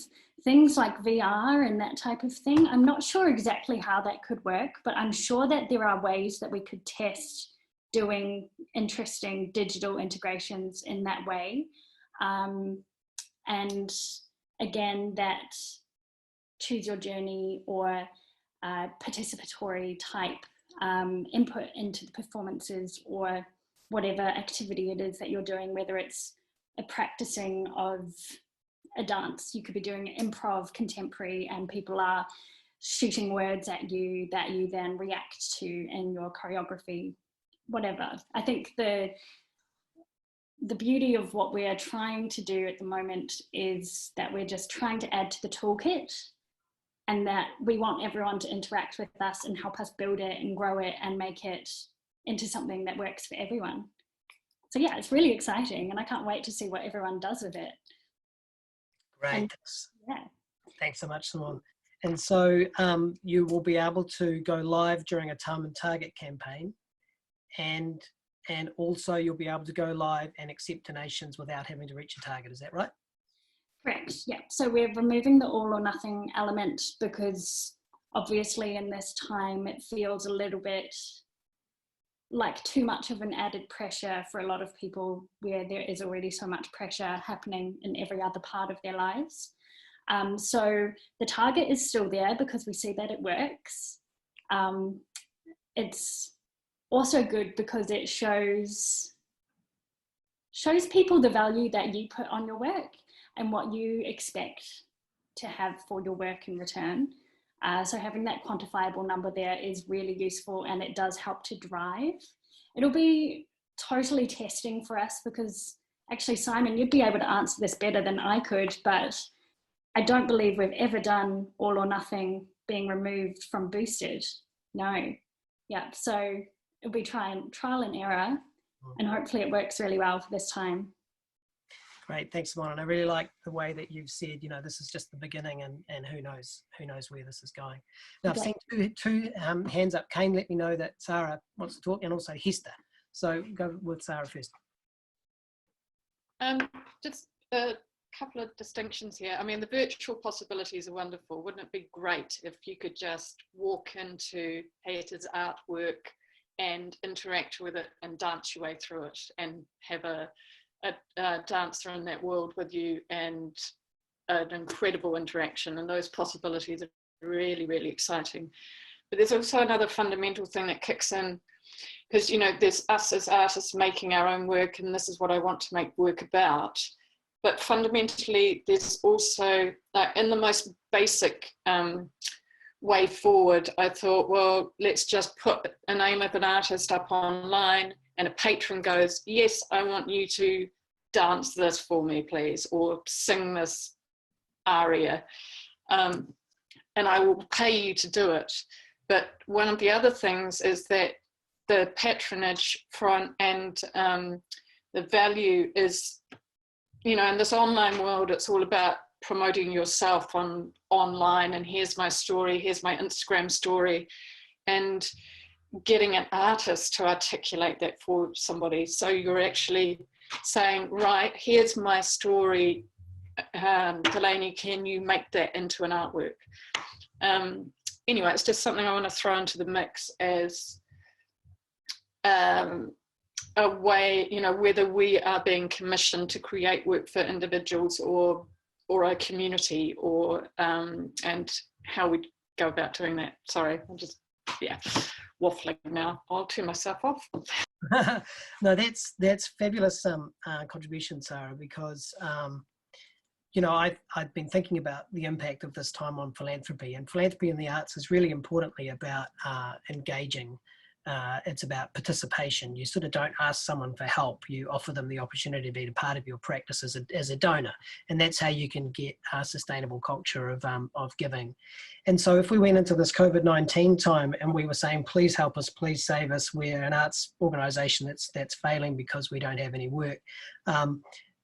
things like VR and that type of thing, I'm not sure exactly how that could work, but I'm sure that there are ways that we could test doing interesting digital integrations in that way. And again, that choose your journey or participatory type input into the performances or whatever activity it is that you're doing, whether it's a practicing of a dance, you could be doing improv contemporary and people are shooting words at you that you then react to in your choreography, whatever. I think the beauty of what we are trying to do at the moment is that we're just trying to add to the toolkit, and that we want everyone to interact with us and help us build it and grow it and make it into something that works for everyone. So yeah, it's really exciting and I can't wait to see what everyone does with it. Great. And, yeah. Thanks so much, Simone. And so you will be able to go live during a time and target campaign, and also you'll be able to go live and accept donations without having to reach a target. Is that right? Correct, yeah. So we're removing the all or nothing element because obviously in this time it feels a little bit like too much of an added pressure for a lot of people where there is already so much pressure happening in every other part of their lives. So the target is still there because we see that it works. It's also good because it shows people the value that you put on your work and what you expect to have for your work in return. So having that quantifiable number there is really useful and it does help to drive. It'll be totally testing for us because actually, Simon, you'd be able to answer this better than I could, but I don't believe we've ever done all or nothing being removed from Boosted. No. Yeah, so it'll be trial and error and hopefully it works really well for this time. Great, thanks, Simone. And I really like the way that you've said, you know, this is just the beginning and who knows where this is going. Now, I've seen two hands up. Kane let me know that Sara wants to talk, and also Hester. So go with Sara first. Just a couple of distinctions here. I mean, the virtual possibilities are wonderful. Wouldn't it be great if you could just walk into Peata's artwork and interact with it and dance your way through it and have a dancer in that world with you and an incredible interaction, and those possibilities are really, really exciting. But there's also another fundamental thing that kicks in, because, you know, there's us as artists making our own work, and this is what I want to make work about. But fundamentally, there's also, in the most basic way forward, I thought, well, let's just put a name of an artist up online and a patron goes, yes, I want you to dance this for me, please, or sing this aria, and I will pay you to do it. But one of the other things is that the patronage front and the value is, you know, in this online world, it's all about promoting yourself online, and here's my story, here's my Instagram story, and getting an artist to articulate that for somebody. So you're actually saying, right, here's my story, Delaney, can you make that into an artwork? Anyway, it's just something I want to throw into the mix as a way, you know, whether we are being commissioned to create work for individuals or a community, or and how we go about doing that. Sorry, I'm just, yeah, waffling now. I'll turn myself off. No, that's fabulous contribution, Sara, because you know, I've been thinking about the impact of this time on philanthropy, and philanthropy in the arts is really importantly about engaging. It's about participation. You sort of don't ask someone for help, you offer them the opportunity to be a part of your practice as a donor, and that's how you can get a sustainable culture of giving. And so if we went into this COVID-19 time and we were saying, please help us, please save us, we're an arts organisation that's failing because we don't have any work,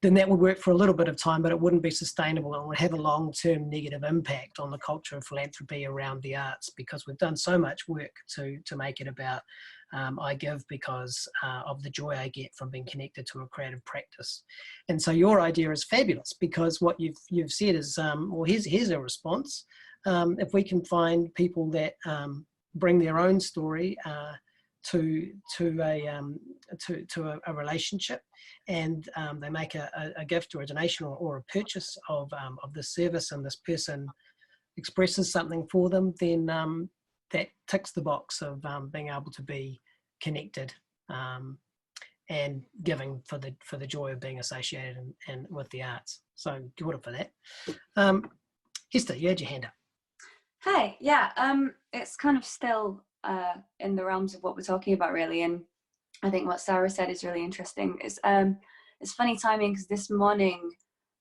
then that would work for a little bit of time, but it wouldn't be sustainable and would have a long-term negative impact on the culture of philanthropy around the arts, because we've done so much work to make it about I give because of the joy I get from being connected to a creative practice. And so your idea is fabulous, because what you've said is, well, here's a response. If we can find people that bring their own story to a relationship, and they make a gift or a donation or a purchase of this service, and this person expresses something for them, then that ticks the box of being able to be connected and giving for the joy of being associated and with the arts. So give it for that. Esther, you had your hand up. Hi, yeah, it's kind of still in the realms of what we're talking about, really, and I think what Sarah said is really interesting. It's funny timing, because this morning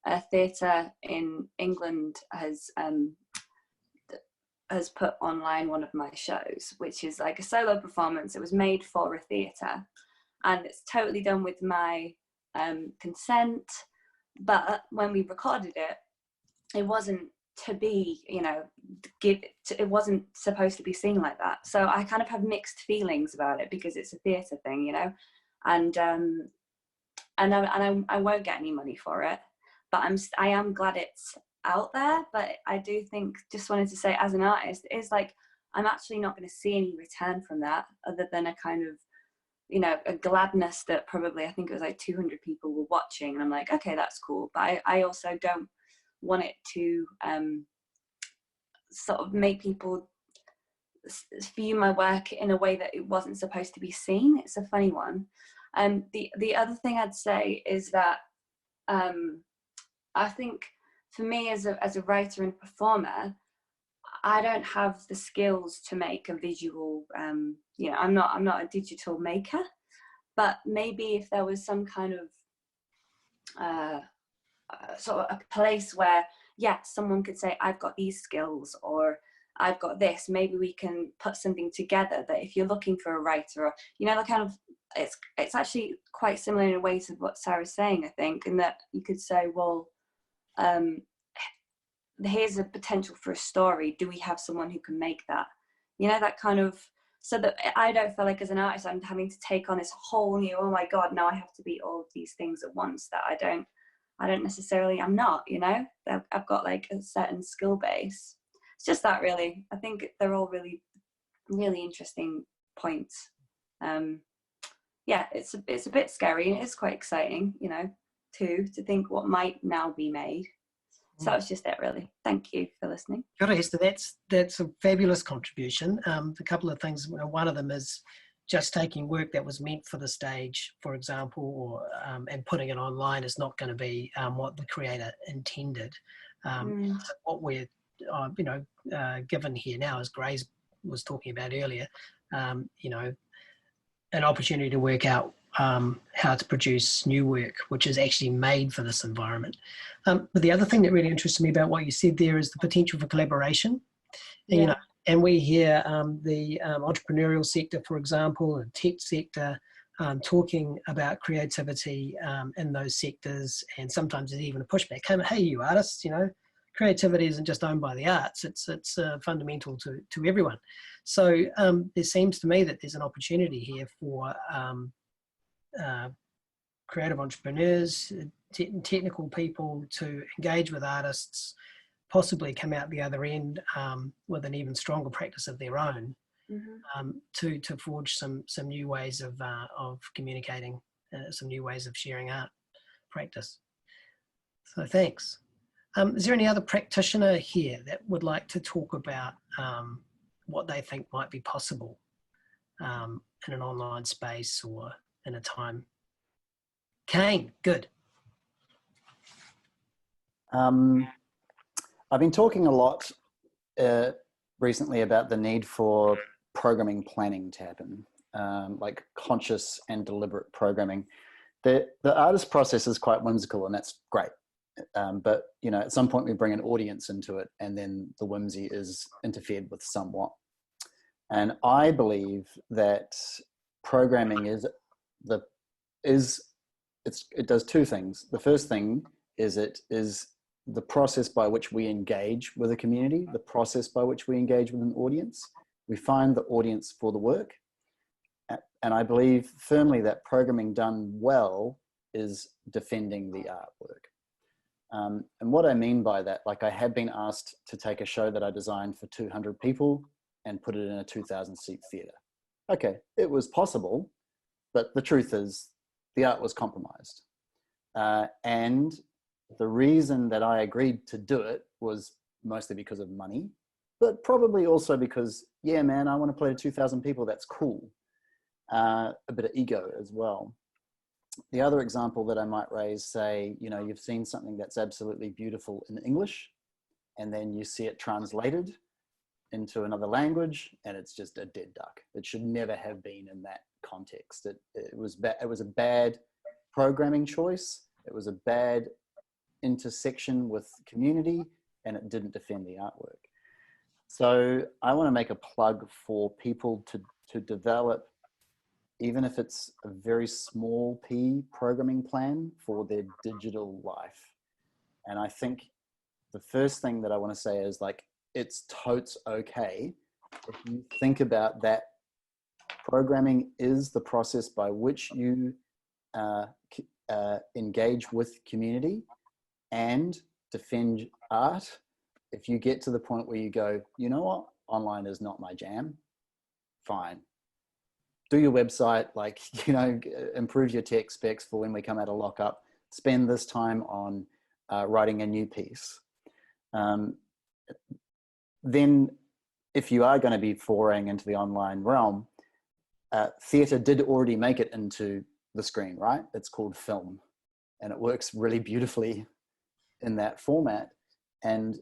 a theatre in England has put online one of my shows, which is like a solo performance. It was made for a theatre, and it's totally done with my consent, but when we recorded it, it wasn't to be, it wasn't supposed to be seen like that. So I kind of have mixed feelings about it, because it's a theatre thing, and I won't get any money for it, but I am glad it's out there. But I do think, just wanted to say, as an artist, it's like I'm actually not going to see any return from that, other than a kind of, a gladness that probably, I think it was like 200 people were watching, and I'm like, okay, that's cool. But I also don't want it to sort of make people view my work in a way that it wasn't supposed to be seen. It's a funny one. The other thing I'd say is that I think for me as a writer and performer, I don't have the skills to make a visual, I'm not a digital maker, but maybe if there was some kind of sort of a place where, someone could say, I've got these skills, or I've got this, maybe we can put something together that if you're looking for a writer, or, the kind of, it's actually quite similar in a way to what Sarah's saying, I think, in that you could say, well, here's a potential for a story. Do we have someone who can make that? That kind of, so that I don't feel like as an artist, I'm having to take on this whole new, oh my God, now I have to be all of these things at once that I don't necessarily, I'm not, I've got like a certain skill base. It's just that, really. I think they're all really, really interesting points. It's a bit scary, and it's quite exciting, too, to think what might now be made. So that was just it, really. Thank you for listening. Good, Esther. That's a fabulous contribution. A couple of things. One of them is just taking work that was meant for the stage, for example, or and putting it online is not going to be what the creator intended. What we're given here now, as Grace was talking about earlier, an opportunity to work out how to produce new work which is actually made for this environment. But the other thing that really interested me about what you said there is the potential for collaboration. And, and we hear the entrepreneurial sector, for example, and tech sector, talking about creativity in those sectors, and sometimes there's even a pushback. Hey, you artists, creativity isn't just owned by the arts, it's fundamental to everyone. So there seems to me that there's an opportunity here for creative entrepreneurs, technical people to engage with artists, possibly come out the other end with an even stronger practice of their own, to forge some new ways of communicating, some new ways of sharing art practice. So thanks. Is there any other practitioner here that would like to talk about what they think might be possible in an online space or in a time? Kane, good. I've been talking a lot recently about the need for programming planning to happen, like conscious and deliberate programming. The artist process is quite whimsical, and that's great. But at some point we bring an audience into it, and then the whimsy is interfered with somewhat. And I believe that programming is it does two things. The first thing is it is the process by which we engage with a community, the process by which we engage with an audience. We find the audience for the work. And I believe firmly that programming done well is defending the artwork. And what I mean by that, like I had been asked to take a show that I designed for 200 people and put it in a 2,000 seat theatre. Okay, it was possible, but the truth is the art was compromised. And the reason that I agreed to do it was mostly because of money, but probably also because, yeah, man, I want to play to 2,000 people, that's cool. A bit of ego as well. The other example that I might raise, say, you know, you've seen something that's absolutely beautiful in English, and then you see it translated into another language, and it's just a dead duck. It should never have been in that context. It was a bad programming choice. It was a bad intersection with community, and it didn't defend the artwork. So I want to make a plug for people to develop, even if it's a very small P programming plan for their digital life. And I think the first thing that I want to say is, like, it's totes okay if you think about that programming is the process by which you engage with community and defend art. If you get to the point where you go, you know what, online is not my jam, fine. Do your website, like, you know, improve your tech specs for when we come out of lockup. Spend this time on writing a new piece. Then if you are going to be foraying into the online realm, theatre did already make it into the screen, right? It's called film, and it works really beautifully in that format. And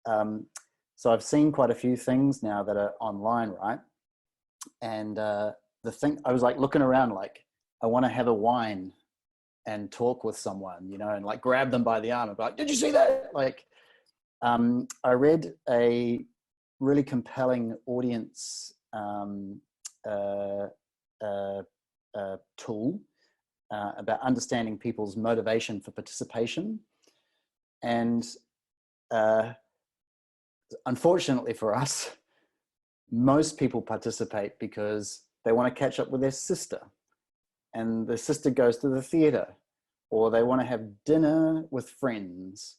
so I've seen quite a few things now that are online, right? And the thing, I was like looking around, like, I want to have a wine and talk with someone, you know, and like grab them by the arm and be like, did you see that? Like, I read a really compelling audience tool about understanding people's motivation for participation. And unfortunately for us, most people participate because they want to catch up with their sister, and the sister goes to the theatre, or they want to have dinner with friends,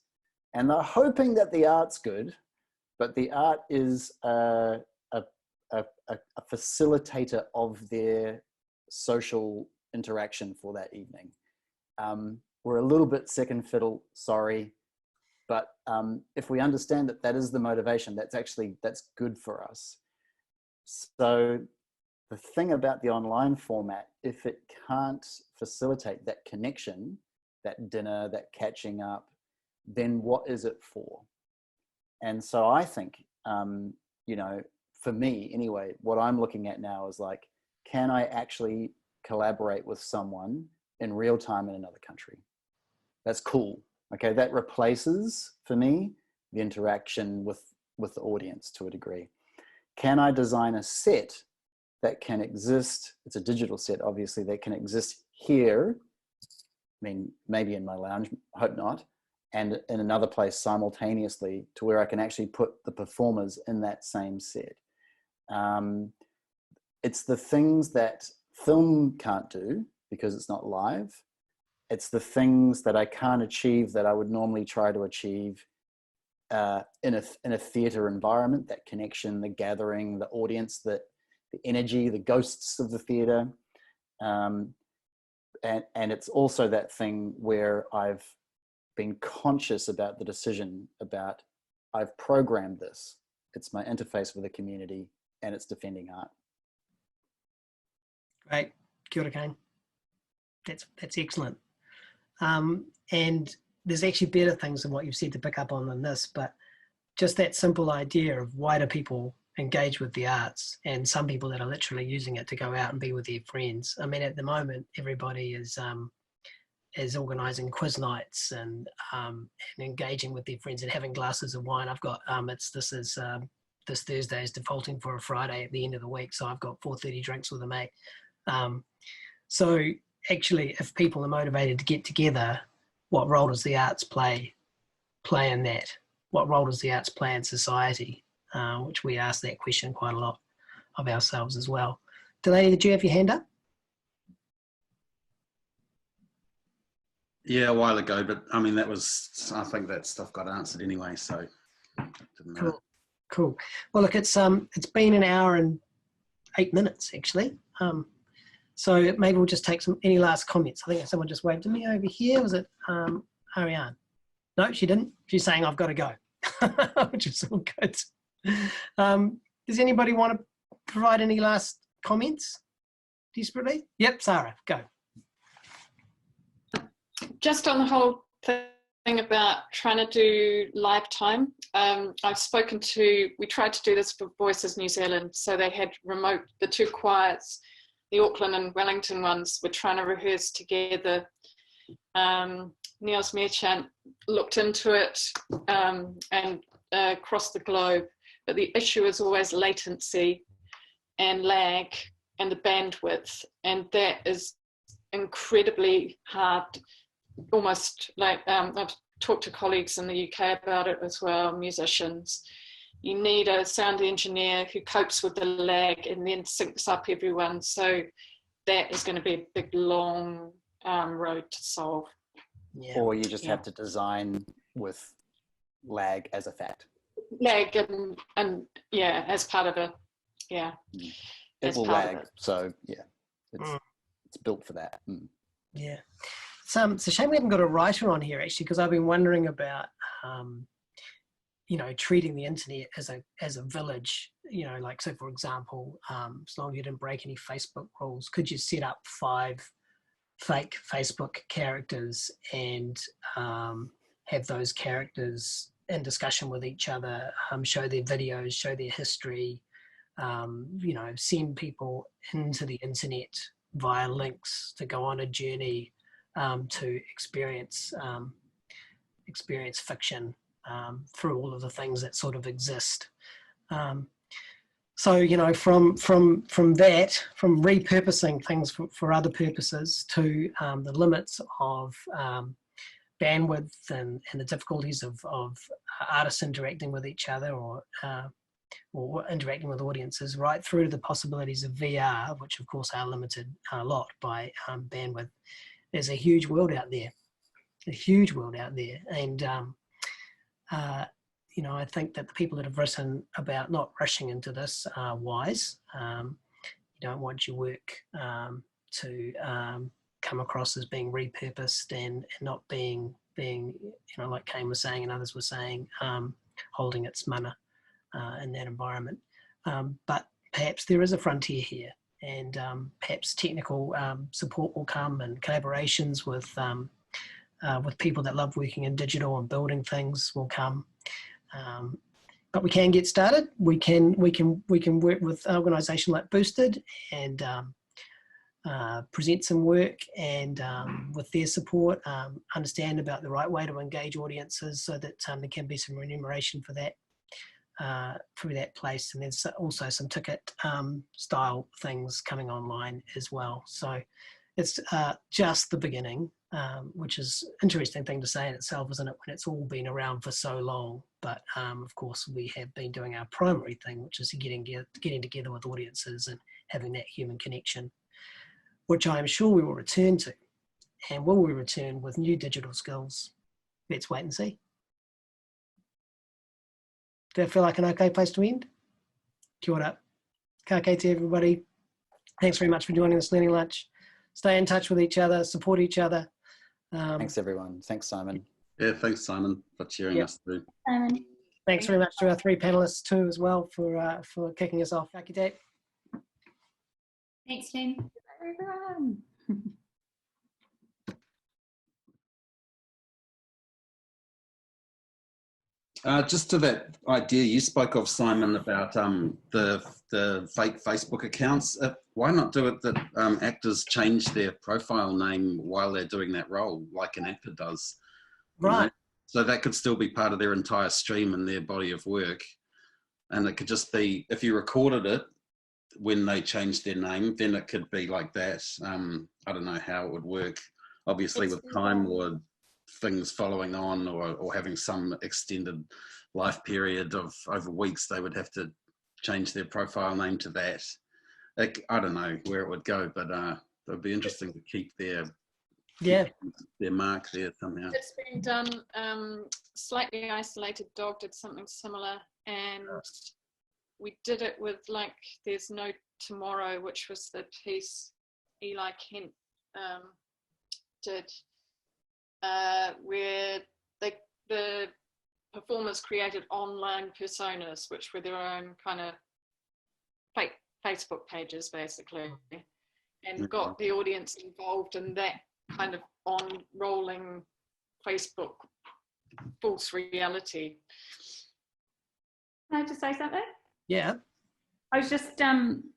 and they're hoping that the art's good, but the art is a facilitator of their social interaction for that evening. We're a little bit second fiddle, sorry, but if we understand that that is the motivation, that's good for us. So the thing about the online format, if it can't facilitate that connection, that dinner, that catching up, then what is it for? And so I think, you know, for me anyway, what I'm looking at now is like, can I actually collaborate with someone in real time in another country? That's cool. Okay, that replaces, for me, the interaction with the audience to a degree. Can I design a set that can exist? It's a digital set, obviously, that can exist here. I mean, maybe in my lounge, hope not, and in another place simultaneously, to where I can actually put the performers in that same set. It's the things that film can't do because it's not live. It's the things that I can't achieve that I would normally try to achieve in a theatre environment, that connection, the gathering, the audience, the energy, the ghosts of the theatre. And it's also that thing where I've been conscious about the decision about, I've programmed this. It's my interface with the community, and it's defending art. Great, kia ora, Kane. That's excellent. And there's actually better things than what you've said to pick up on than this, but just that simple idea of why do people engage with the arts, and some people that are literally using it to go out and be with their friends. I mean, at the moment, everybody is organising quiz nights and engaging with their friends and having glasses of wine. I've got this Thursday is defaulting for a Friday at the end of the week, so I've got 4:30 drinks with a mate. So actually, if people are motivated to get together, what role does the arts play in that? What role does the arts play in society? Which we ask that question quite a lot of ourselves as well. Delaney, did you have your hand up? Yeah, a while ago, but I mean, I think that stuff got answered anyway, so it didn't matter. Cool. Well, look, it's been an hour and 8 minutes actually. So maybe we'll just take any last comments. I think someone just waved to me over here. Was it Ariane? No, she didn't. She's saying I've got to go, which is all good. Does anybody want to provide any last comments desperately? Yep, Sara, go. Just on the whole thing about trying to do live time, I've spoken to, we tried to do this for Voices New Zealand, so they had remote, the two choirs, the Auckland and Wellington ones were trying to rehearse together. Niels Merchant looked into it and across the globe, but the issue is always latency and lag and the bandwidth, and that is incredibly hard. Almost like I've talked to colleagues in the UK about it as well, musicians. You need a sound engineer who copes with the lag and then syncs up everyone. So that is going to be a big, long road to solve. Yeah. Or you just have to design with lag as a fact. Lag and yeah, as part of a, It will lag, so yeah, it's built for that. Yeah. It's a shame we haven't got a writer on here actually, because I've been wondering about, treating the internet as a village, like, so for example, as long as you didn't break any Facebook rules, could you set up 5 fake Facebook characters and have those characters in discussion with each other, show their videos, show their history, send people into the internet via links to go on a journey to experience fiction through all of the things that sort of exist. So from that, from repurposing things for other purposes to the limits of bandwidth and the difficulties of artists interacting with each other or interacting with audiences, right through to the possibilities of VR, which of course are limited a lot by bandwidth. There's a huge world out there, and I think that the people that have written about not rushing into this are wise. You don't want your work to come across as being repurposed and not being like Kane was saying and others were saying, holding its mana in that environment. But perhaps there is a frontier here. And perhaps technical support will come, and collaborations with people that love working in digital and building things will come. But we can get started. We can work with an organisation like Boosted and present some work, and with their support, understand about the right way to engage audiences so that there can be some remuneration for that. Through that place, and there's also some ticket style things coming online as well. So it's just the beginning, which is an interesting thing to say in itself, isn't it, when it's all been around for so long. But of course we have been doing our primary thing, which is getting together with audiences and having that human connection, which I am sure we will return to. And will we return with new digital skills? Let's wait and see. Does that feel like an okay place to end? Kia ora. Ka kite to everybody. Thanks very much for joining this Learning Lunch. Stay in touch with each other, support each other. Thanks everyone. Thanks Simon. Yeah, thanks Simon for cheering us through. Thanks very much to our 3 panelists too as well for kicking us off. Ka kite. Thanks, Lynn. Everyone. Just to that idea you spoke of, Simon, about the fake Facebook accounts. Why not do it that actors change their profile name while they're doing that role, like an actor does? Right. So that could still be part of their entire stream and their body of work. And it could just be, if you recorded it, when they change their name, then it could be like that. I don't know how it would work. Obviously, with time or things following on, or having some extended life period of over weeks, they would have to change their profile name to that. I don't know where it would go, but it would be interesting to keep their mark there somehow. It's been done. Slightly Isolated Dog did something similar, and we did it with like There's No Tomorrow, which was the piece Eli Kent did, where the performers created online personas, which were their own kind of fake Facebook pages, basically, and got the audience involved in that kind of on-rolling Facebook false reality. Can I just say something? Yeah. I was just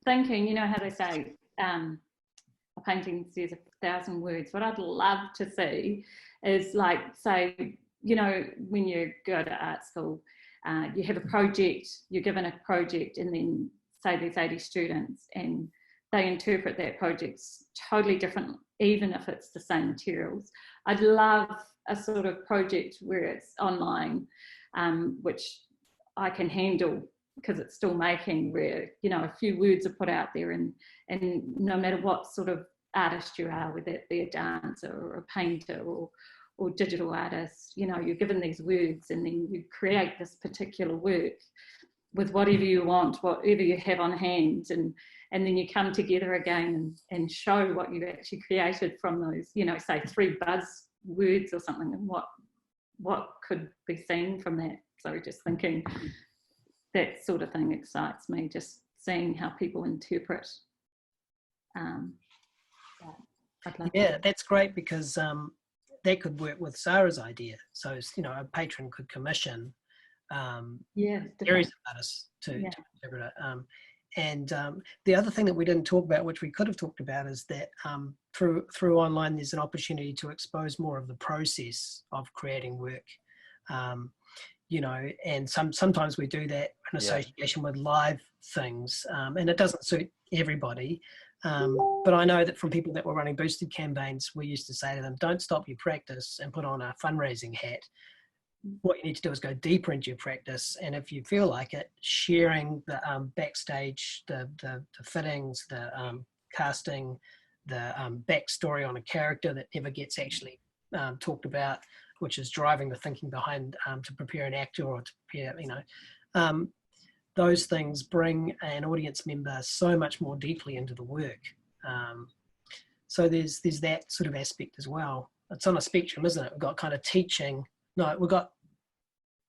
thinking, you know how they say a painting says 1,000 words. What I'd love to see is like, say, you know, when you go to art school, you have a project, you're given a project, and then say there's 80 students and they interpret that project's totally different, even if it's the same materials. I'd love a sort of project where it's online, which I can handle because it's still making, where, you know, a few words are put out there, and no matter what sort of artist you are, whether it be a dancer or a painter or digital artist, you know, you're given these words and then you create this particular work with whatever you want, whatever you have on hand, and then you come together again and show what you actually created from those, you know, say 3 buzz words or something, and what could be seen from that. So just thinking that sort of thing excites me, just seeing how people interpret. Yeah, that's great, because that could work with Sara's idea. So, you know, a patron could commission series of artists to interpret it. And the other thing that we didn't talk about, which we could have talked about, is that through online, there's an opportunity to expose more of the process of creating work. You know, and sometimes we do that in association with live things, and it doesn't suit everybody. But I know that from people that were running boosted campaigns, we used to say to them, don't stop your practice and put on a fundraising hat. What you need to do is go deeper into your practice, and if you feel like it, sharing the backstage, the fittings, the casting, the backstory on a character that never gets actually talked about, which is driving the thinking behind to prepare an actor or to prepare, you know, those things bring an audience member so much more deeply into the work. So there's that sort of aspect as well. It's on a spectrum, isn't it? We've got kind of teaching. No, we've got,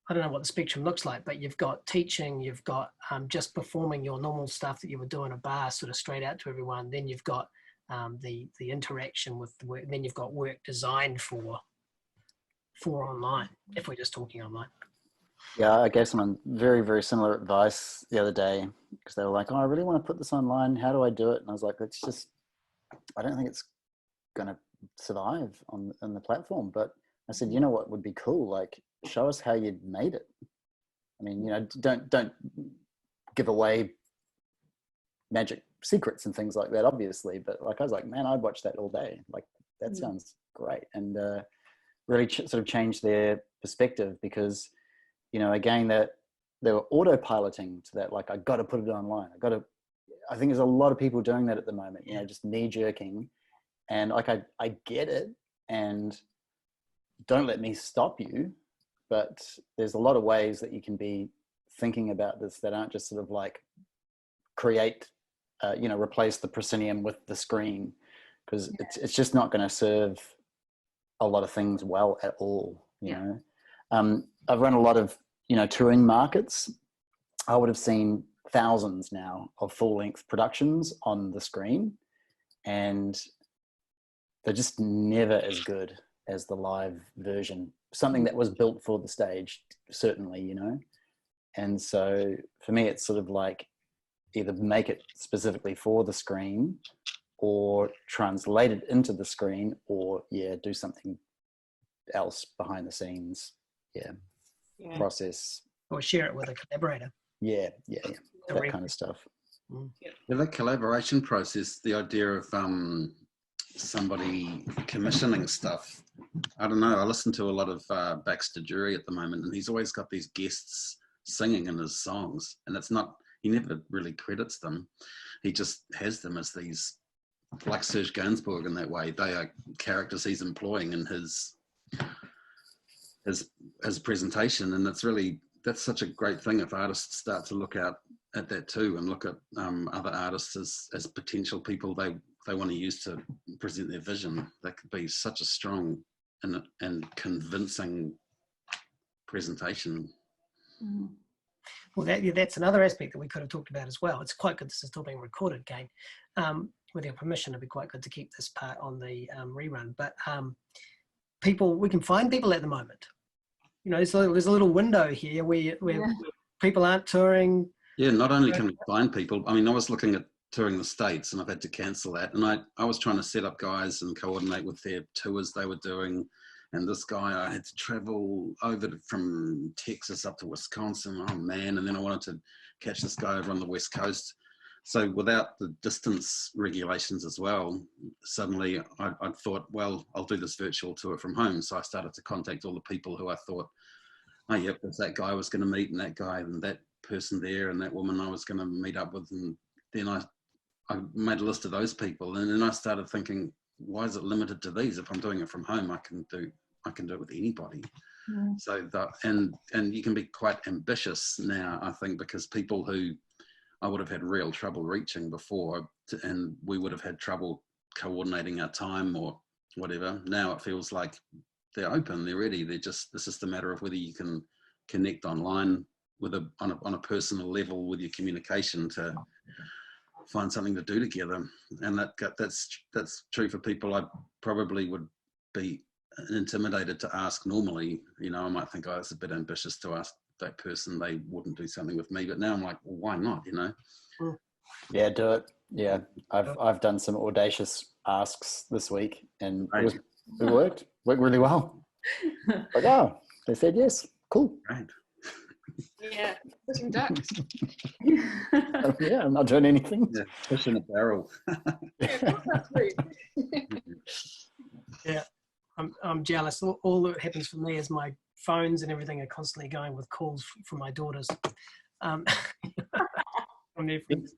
I don't know what the spectrum looks like, but you've got teaching, you've got just performing your normal stuff that you would do in a bar, sort of straight out to everyone. Then you've got the interaction with the work. Then you've got work designed for online, if we're just talking online. Yeah, I gave someone very, very similar advice the other day, because they were like, oh, I really want to put this online. How do I do it? And I was like, it's just, I don't think it's going to survive on the platform. But I said, you know what would be cool? Like, show us how you made it. I mean, you know, don't give away magic secrets and things like that, obviously. But like, I was like, man, I'd watch that all day. Like, that sounds great. And really sort of changed their perspective, because, you know, again, that they were autopiloting to that, like, I got to put it online. I think there's a lot of people doing that at the moment, you know, just knee jerking. And like, I get it, and don't let me stop you, but there's a lot of ways that you can be thinking about this that aren't just sort of like create, you know, replace the proscenium with the screen, because it's just not going to serve a lot of things well at all, you know. I've run a lot of, you know, touring markets. I would have seen thousands now of full-length productions on the screen, and they're just never as good as the live version. Something that was built for the stage, certainly, you know. And so for me, it's sort of like either make it specifically for the screen, or translate it into the screen, or do something else behind the scenes. Process. Or share it with a collaborator. That kind of stuff. Yeah, that collaboration process, the idea of somebody commissioning stuff. I don't know, I listen to a lot of Baxter Jury at the moment, and he's always got these guests singing in his songs, and it's not, he never really credits them. He just has them as these, like Serge Gainsbourg in that way. They are characters he's employing in his presentation, and it's really, that's such a great thing if artists start to look out at that too, and look at other artists as potential people they want to use to present their vision. That could be such a strong and convincing presentation. Mm. Well, that's another aspect that we could have talked about as well. It's quite good this is still being recorded, Kane. With your permission, it'd be quite good to keep this part on the rerun. But people, we can find people at the moment. You know, there's a little window here where people aren't touring. Yeah, not only can we find people, I mean, I was looking at touring the States and I've had to cancel that. And I was trying to set up guys and coordinate with their tours they were doing. And this guy, I had to travel over from Texas up to Wisconsin. Oh man. And then I wanted to catch this guy over on the West Coast. So without the distance regulations as well, suddenly I thought, well, I'll do this virtual tour from home. So I started to contact all the people who I thought, oh yep, there's that guy I was going to meet, and that guy and that person there and that woman I was going to meet up with. And then I made a list of those people, and then I started thinking, why is it limited to these? If I'm doing it from home, I can do it with anybody. Yeah. So that, and you can be quite ambitious now, I think, because people who I would have had real trouble reaching before, and we would have had trouble coordinating our time or whatever. Now it feels like they're open, they're ready. It's just a matter of whether you can connect online with on a personal level with your communication to find something to do together. And that's true for people I probably would be intimidated to ask normally. You know, I might think, oh, it's a bit ambitious to ask that person, they wouldn't do something with me. But now I'm like, well, why not, you know? Yeah, do it. Yeah, I've done some audacious asks this week, and it worked really well. Like, oh, they said yes. Cool. Right. Yeah, pushing ducks. Yeah, I'm not doing anything. Yeah, fish in a barrel. Yeah, I'm jealous. All that happens for me is my phones and everything are constantly going with calls from my daughters.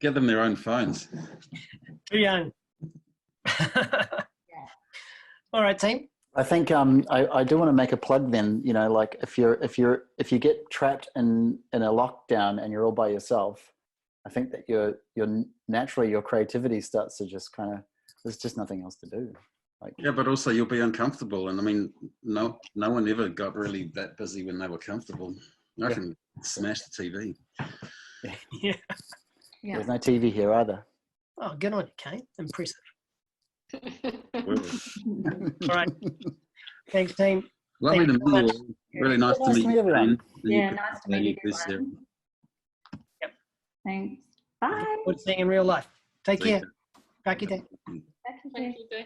Give them their own phones. Too young. All right, team. I think I do want to make a plug then. You know, like if you get trapped in a lockdown and you're all by yourself, I think that your naturally your creativity starts to just kind of, there's just nothing else to do. Like, yeah, but also you'll be uncomfortable, and I mean, no one ever got really that busy when they were comfortable. I can smash the TV. Yeah. There's no TV here either. Oh, good on you, Kane. Impressive. All right. Thanks, team. Lovely to meet you all. Really nice to meet you, everyone. Yeah, nice to meet you, everyone. Yep. Thanks. Bye. Good seeing in real life. Take care. Back your day. Thank you.